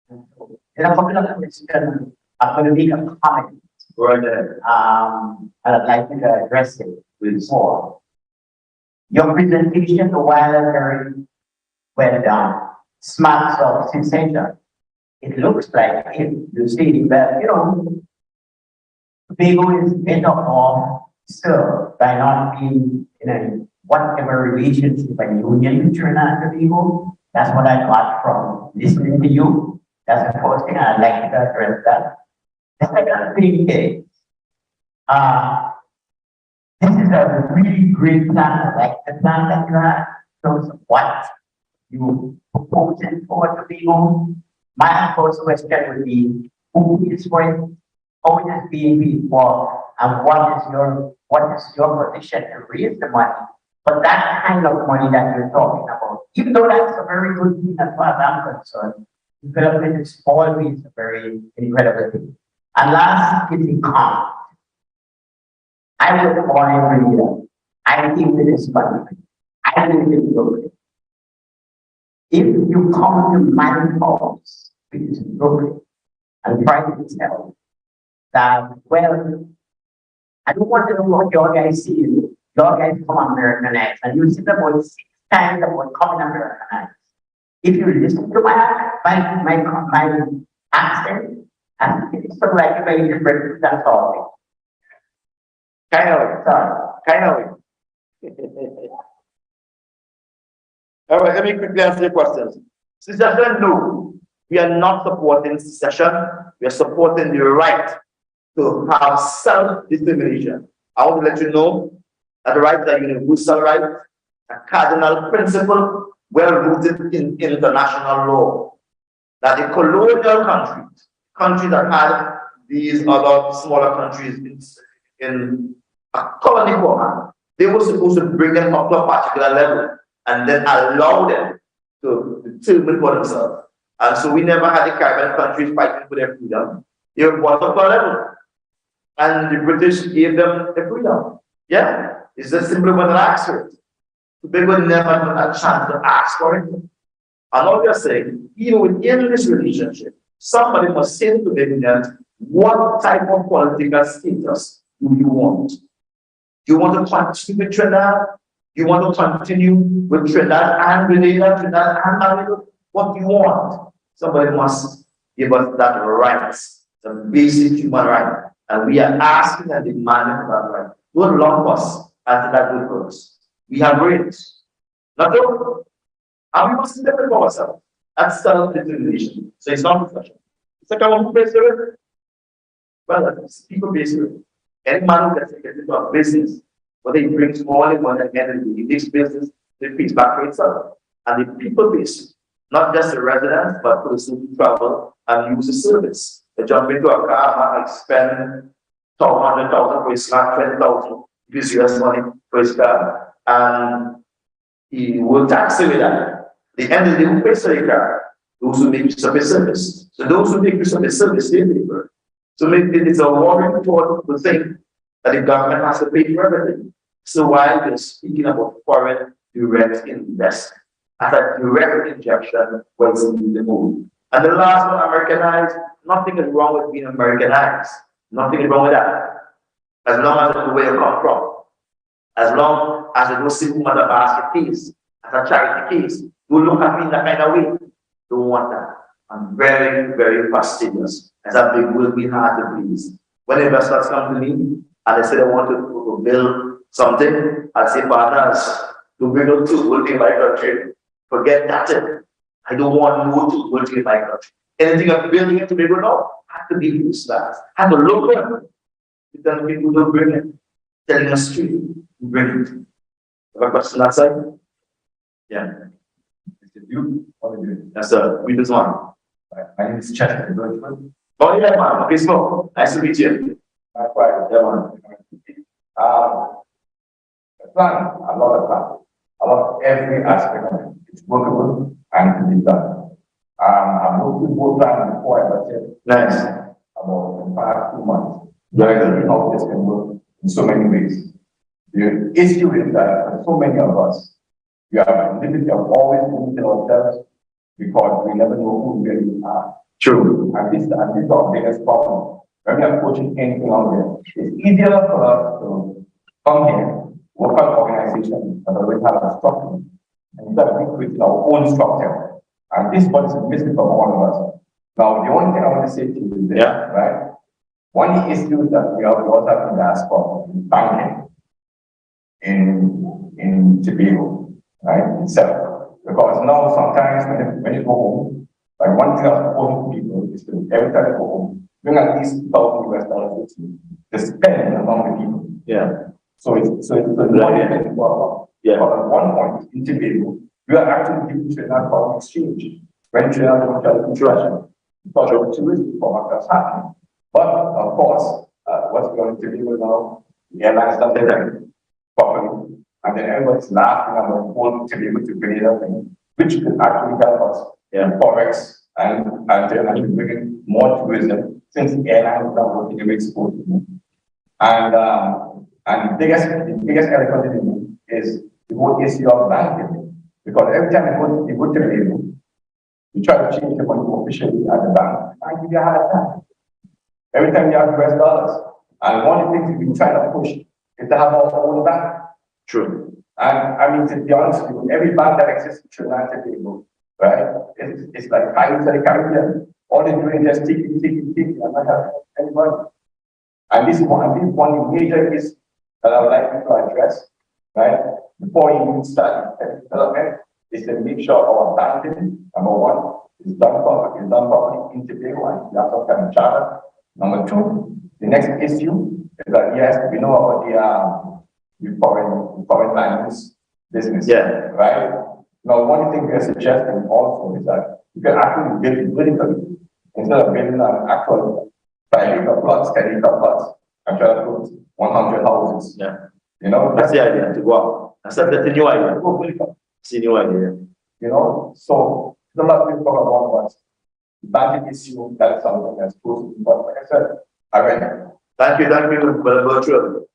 In a couple of questions, I'm going to make a comment. Right there. I'd like you to address it before. Your presentation, while very well done, smacks of sensation. It looks like if you see that, you know, Tobago is better off served by not being in a whatever relationship and union with Trinidad and Tobago. That's what I got from listening to you. That's the first thing I'd like to address that. The second thing is, this is a really great plan, like the plan that you have, shows what you proposing for Tobago. My first question would be, who is for it? How is it being paid for? And what is your position to raise the money? But that kind of money that you're talking about, even though that's a very good thing as far as I'm concerned, development is always a very incredible thing. And last is income. I was born in Korea. I live in this country. I live in Brooklyn. If you come to my house, which is Brooklyn, and try to tell that, well, I don't want to know what your guys see. Your guys come Americanized, and you see about 6 times about coming Americanized. If you listen to my accent, it's sort of like a very different than all. Kind of. All right, let me quickly answer your questions. Secession, no. We are not supporting secession. We are supporting the right to have self-determination. I want to let you know that the right is a universal right, a cardinal principle, well rooted in international law. That the colonial countries that had these other smaller countries in a colony format, they were supposed to bring them up to a particular level and then allow them to determine for themselves. And so we never had the Caribbean countries fighting for their freedom. They were brought up to a level. And the British gave them the freedom. Yeah, it's just simply when they asked for it. Tobago never had a chance to ask for it. And all we are saying, even within this relationship, somebody must say to Tobagonians, what type of political status do you want? Do you want to continue with Trinidad? Do you want to continue with Trinidad and Grenada, Trinidad and Tobago? What do you want? Somebody must give us that right, the basic human right. And we are asking and demanding for that right. Don't lump us after that good for us. We have rights. Not true. And we must step into ourselves and self-determination. So it's not profession. It's like our based service. Well, it's people based service. Any man who gets into a business, whether he brings more money at the end of the day, he makes business, it feeds back for itself. And the people based, not just the residents, but persons who travel and use the service. They jump into a car, might spend 100,000 for his car, 20,000, gives US money for his car, and he will tax it with that. The end of the day, who pays for the car? Those who make use of the service. So those who make use of the service, they pay for it. So maybe it's a worrying thought to think that the government has to pay for everything. So while we're speaking about foreign direct investment, as a direct injection when it's in the move. And the last one, Americanized, nothing is wrong with being Americanized. Nothing is wrong with that. As long as it's the way you come from. As long as it was simple mother basket case, as a charity case, don't look at me in that kind of way. Don't want that. I'm very, very fastidious. As a big will be hard to please. When investors come to me and they say they want to build something, I say, partners, to bring up two will be my country. Forget that. I don't want no two will be my country. Anything I'm building it to be able to have to be this fast. Have to look at it. Then people don't bring it. Telling us street, bring it. Have a question that side? Yeah. You? Yes, sir. We just one. My name is Chester Birchman. Oh, yeah, man. Okay, so nice to meet you. Likewise, yeah, man. The plan, a lot of plan. A lot of every aspect of it. It's workable and can be done. I've looked at both plans before I got here. Nice. About the past 2 months. Learning how this can work in so many ways. The issue is that for so many of us, we have a liberty of always limiting ourselves because we never know who we really are. True. And this is our biggest problem. When we are approaching anything out there, it's easier for us to come here, work on organizations that already have a structure, and instead of creating our own structure. And this is what is missing from all of us. Now, the only thing I want to say to you is this, right? One of the issues that we also have in diaspora is banking in Tobago, right, itself. Because now sometimes when you go home, like one thing I'm proposing to people is to every time you go home, bring at least $2,000 with you to spend among the people. Yeah. So it's more than well. Yeah. But at one point in Tobago, we are actually giving Trinidad for exchange. When Trinidad don't tell the situation, because of the tourism for that's happening. But of course, what's going to be now, the airlines don't do that properly. And then everybody's laughing about whole to be able to bring it up, which could actually help us in Forex and to bring in more tourism since the airlines are working in export. And the biggest elephant in the room is the whole issue of banking. Because every time you go to the label, you try to change the money officially at the bank, and give you a hard time. Every time you have US dollars. And one of the things we've been trying to push is to have our own bank. True. And I mean, to be honest with you, every bank that exists in Trinidad and Tobago, right? It's like Islands of the Caribbean. All they're doing is just taking, and not having any money. And this is one major issue that I would like you to address, right? Before you even start development, is to make sure our banking, number one, is done properly in Tobago, and you have some kind of charter. Number two, the next issue is that yes, we know about the foreign lands business. Yeah. Right? Now, one thing we are suggesting also is that you can actually build it vertically instead of building an actual 5-acre plots, 10-acre plots, and try to put 100 houses. Yeah. You know, That's the idea to go out. That's the new idea. Go vertical. It's the new idea. You know, so the lot of people about us. Banking issue, that's something that's close to me. But like I said, I read. Thank you, Virtual.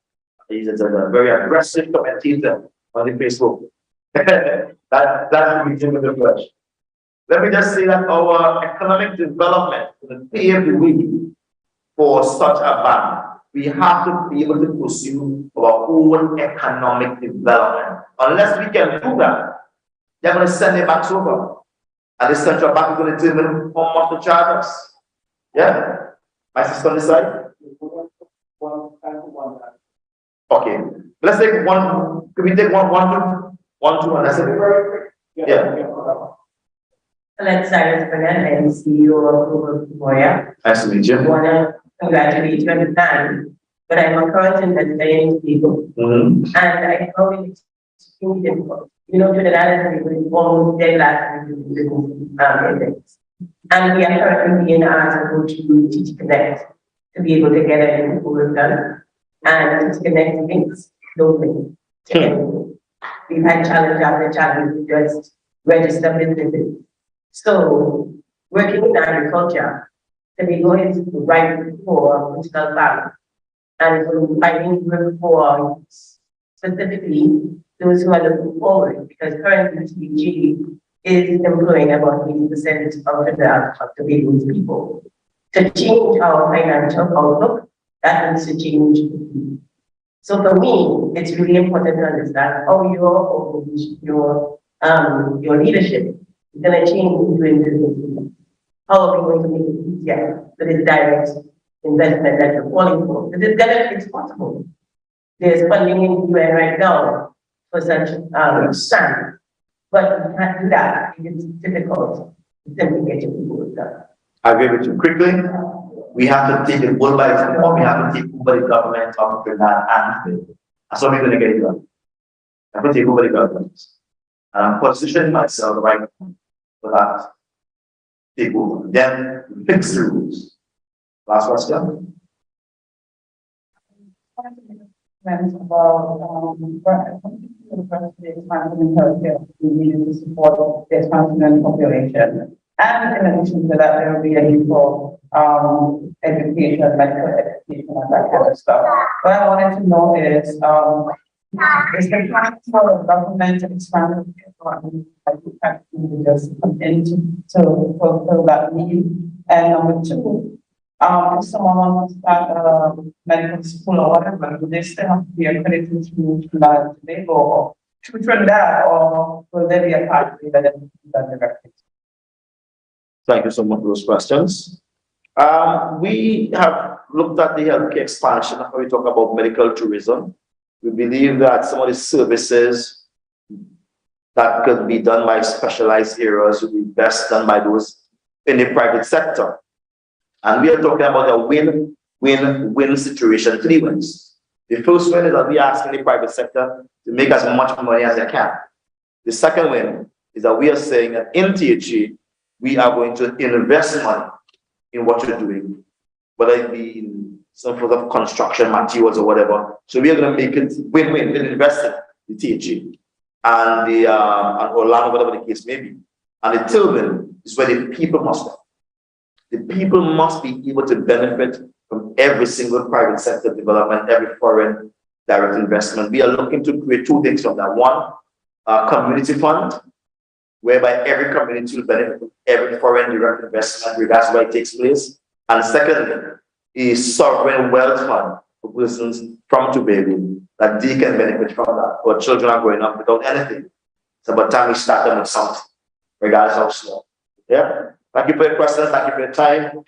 He's a very aggressive commentator on the Facebook. That's the reason of the flesh. Let me just say that our economic development will pave the way for such a ban. We have to be able to pursue our own economic development. Unless we can do that, they're going to send it back over. And the central bank is going to determine how much to charge us. Yeah? My sister on the side? Okay. Let's take one. Could we take one 1, 2, and that's it. Very quick. Yeah. Alex Cyrus Burnett, I'm CEO of Global Moya. Nice to meet I you. want to congratulate you on the plan, but I'm a current investor in people. Mm-hmm. And I know it's extremely difficult. You know, to the last week, almost dead last week with events. And we are currently being asked to go to Teach Connect to be able to get everything work done. And Teach Connect links locally to everything. We've had challenge after challenge to just register businesses. So, working in agriculture, to be going to the right for regional bank and so finding work for specifically those who are looking forward, because currently TBG is employing about 80% of the Tobago's people. To change our financial outlook, that needs to change. So for me, it's really important to understand how your leadership is going to change doing business. How are we going to make it easier for this direct investment that you're calling for? Because it's possible. There's funding in the UN right now for such stand, but we can't do that. It's difficult to simply get your people done. I agree with you. Quickly, we have to take it one by one. We have to take over the government of Trinidad and Tobago. That's how we're going to get it done. I have to take over the government. And I'm positioning myself right now for that. Take over. Then we fix the rules. Last question. About the expansion in healthcare, we needed to support the expansion in population. And in addition to that, there will be a need for education, medical education, and that kind of stuff. What I wanted to know is the plan for the government to expand just come in to fulfill that need? And number two, if someone wants to start a medical school or whatever, do they still have to be accredited to Trinidad and Tobago or to Trinidad, or will there be a pathway that is done directly? Thank you so much for those questions. We have looked at the healthcare expansion when we talk about medical tourism. We believe that some of the services that could be done by specialized areas will be best done by those in the private sector. And we are talking about a win-win-win situation, 3 wins. The first win is that we are asking the private sector to make as much money as they can. The second win is that we are saying that in THE, we are going to invest money in what you're doing, whether it be in some sort of construction materials or whatever. So we are going to make it win-win. We're investing in the THE and the and Orlando, whatever the case may be. And the third win is where the people must win. The people must be able to benefit from every single private sector development, every foreign direct investment. We are looking to create 2 things from that. One, a community fund, whereby every community will benefit from every foreign direct investment, regardless of where it takes place. And secondly, a sovereign wealth fund for persons from Tobago that they can benefit from that. Our children are growing up without anything. It's about time we start them with something, regardless of how small. Yeah? Thank you for your questions. Thank you for your time.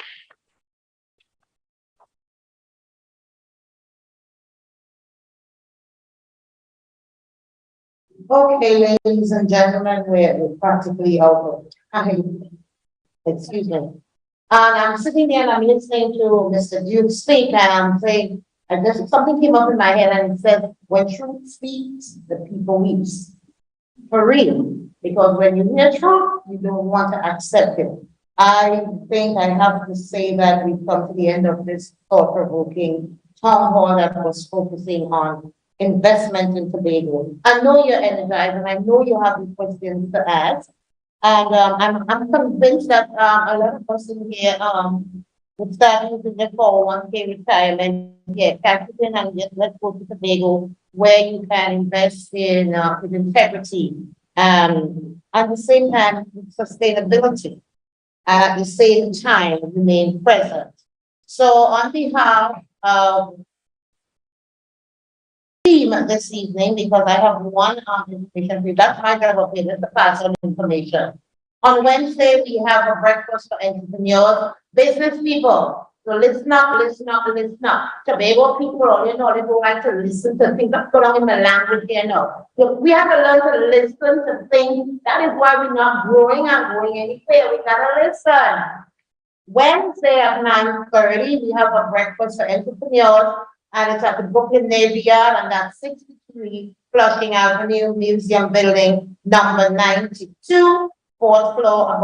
Okay, ladies and gentlemen, we're practically out of time. Excuse me. And I'm sitting there and I'm listening to Mr. Duke speak, and I'm saying, and just something came up in my head and it said, when truth speaks, the people weeps. For real. Because when you hear truth, you don't want to accept it. I think I have to say that we've come to the end of this thought-provoking town hall that was focusing on investment in Tobago. I know you're energized and I know you have questions to ask. And I'm convinced that a lot of us in here would start using the 401k retirement. Yeah, cash it in and just let's go to Tobago where you can invest in with integrity and at the same time sustainability. And at the same time remain present. So on behalf of team this evening, because I have one information, that's my job of it, is to pass on information. On Wednesday, we have a breakfast for entrepreneurs, business people. So listen up, listen up, listen up. Tobago people, you know, they don't like to listen to things that's going on in the language, you know. So we have to learn to listen to things. That is why we're not growing and growing anywhere. We gotta listen. Wednesday at 9:30, we have a breakfast for entrepreneurs, and it's at the Brooklyn Navy Yard, and that's 63 Flushing Avenue, Museum Building, number 92, fourth floor,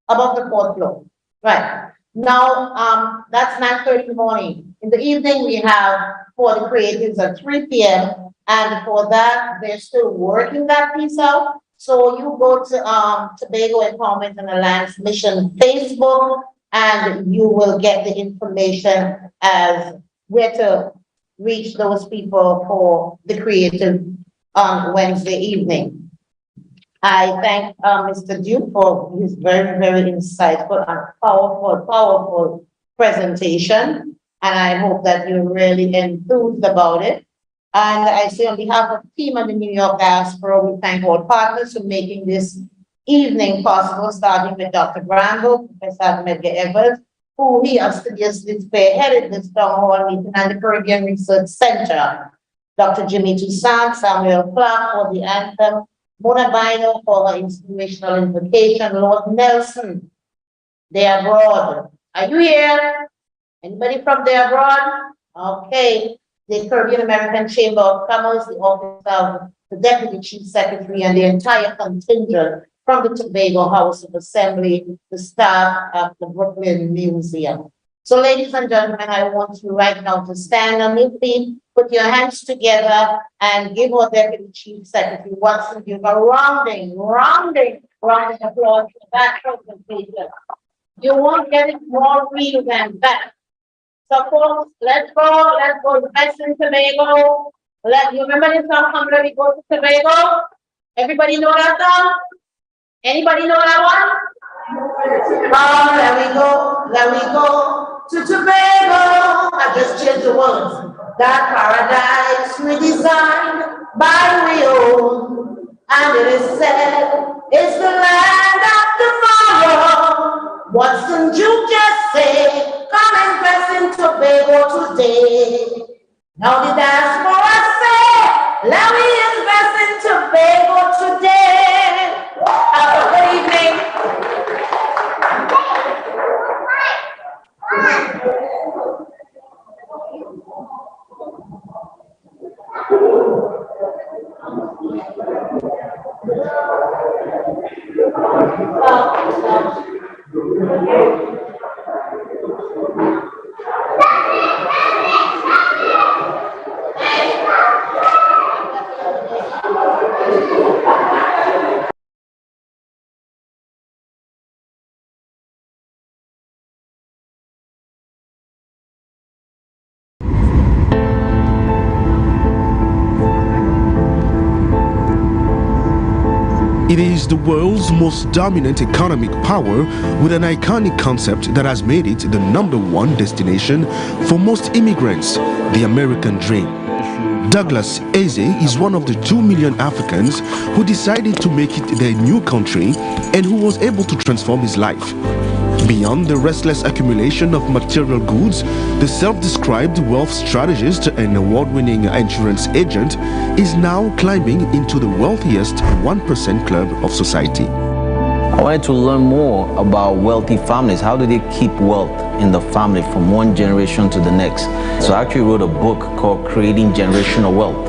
above the fourth floor. Right. Now, that's 9:30 in the morning. In the evening, we have for the creatives at 3 p.m. And for that, they're still working that piece out. So you go to Tobago Empowerment and Alliance Mission Facebook, and you will get the information as where to reach those people for the creative on Wednesday evening. I thank Mr. Duke for his very, very insightful and powerful presentation. And I hope that you're really enthused about it. And I say on behalf of the team of the New York Diaspora, we thank all partners for making this evening possible, starting with Dr. Granville, Professor Medgar Evers, who he assiduously spearheaded this town hall meeting, and the Caribbean Research Center. Dr. Jimmy Toussaint, Samuel Clark for the anthem, Mona Bino for her inspirational invocation, Lord Nelson, they're abroad. Are you here? Anybody from there abroad? Okay. The Caribbean American Chamber of Commerce, the office of the Deputy Chief Secretary, and the entire contingent from the Tobago House of Assembly, the staff of the Brooklyn Museum. So ladies and gentlemen, I want you right now to stand on your feet, put your hands together, and give our Deputy Chief Secretary Watson give a rounding applause for that presentation. You won't get it more real than that. So folks, let's go best in Tobago. You remember this song, Come Let Me Go to Tobago? Everybody know that song? Anybody know that one? Oh, let me go to Tobago. I just changed the words. That paradise we designed by we own. And it is said, it's the land of tomorrow. Watson Duke just say, come and press in Tobago today. Now the diaspora say, let me invest in Tobago today. Have a good evening. It is the world's most dominant economic power with an iconic concept that has made it the #1 destination for most immigrants, the American dream. Douglas Eze is one of the 2 million Africans who decided to make it their new country and who was able to transform his life. Beyond the restless accumulation of material goods, the self-described wealth strategist and award-winning insurance agent is now climbing into the wealthiest 1% club of society. I wanted to learn more about wealthy families. How do they keep wealth in the family from one generation to the next? So I actually wrote a book called Creating Generational Wealth.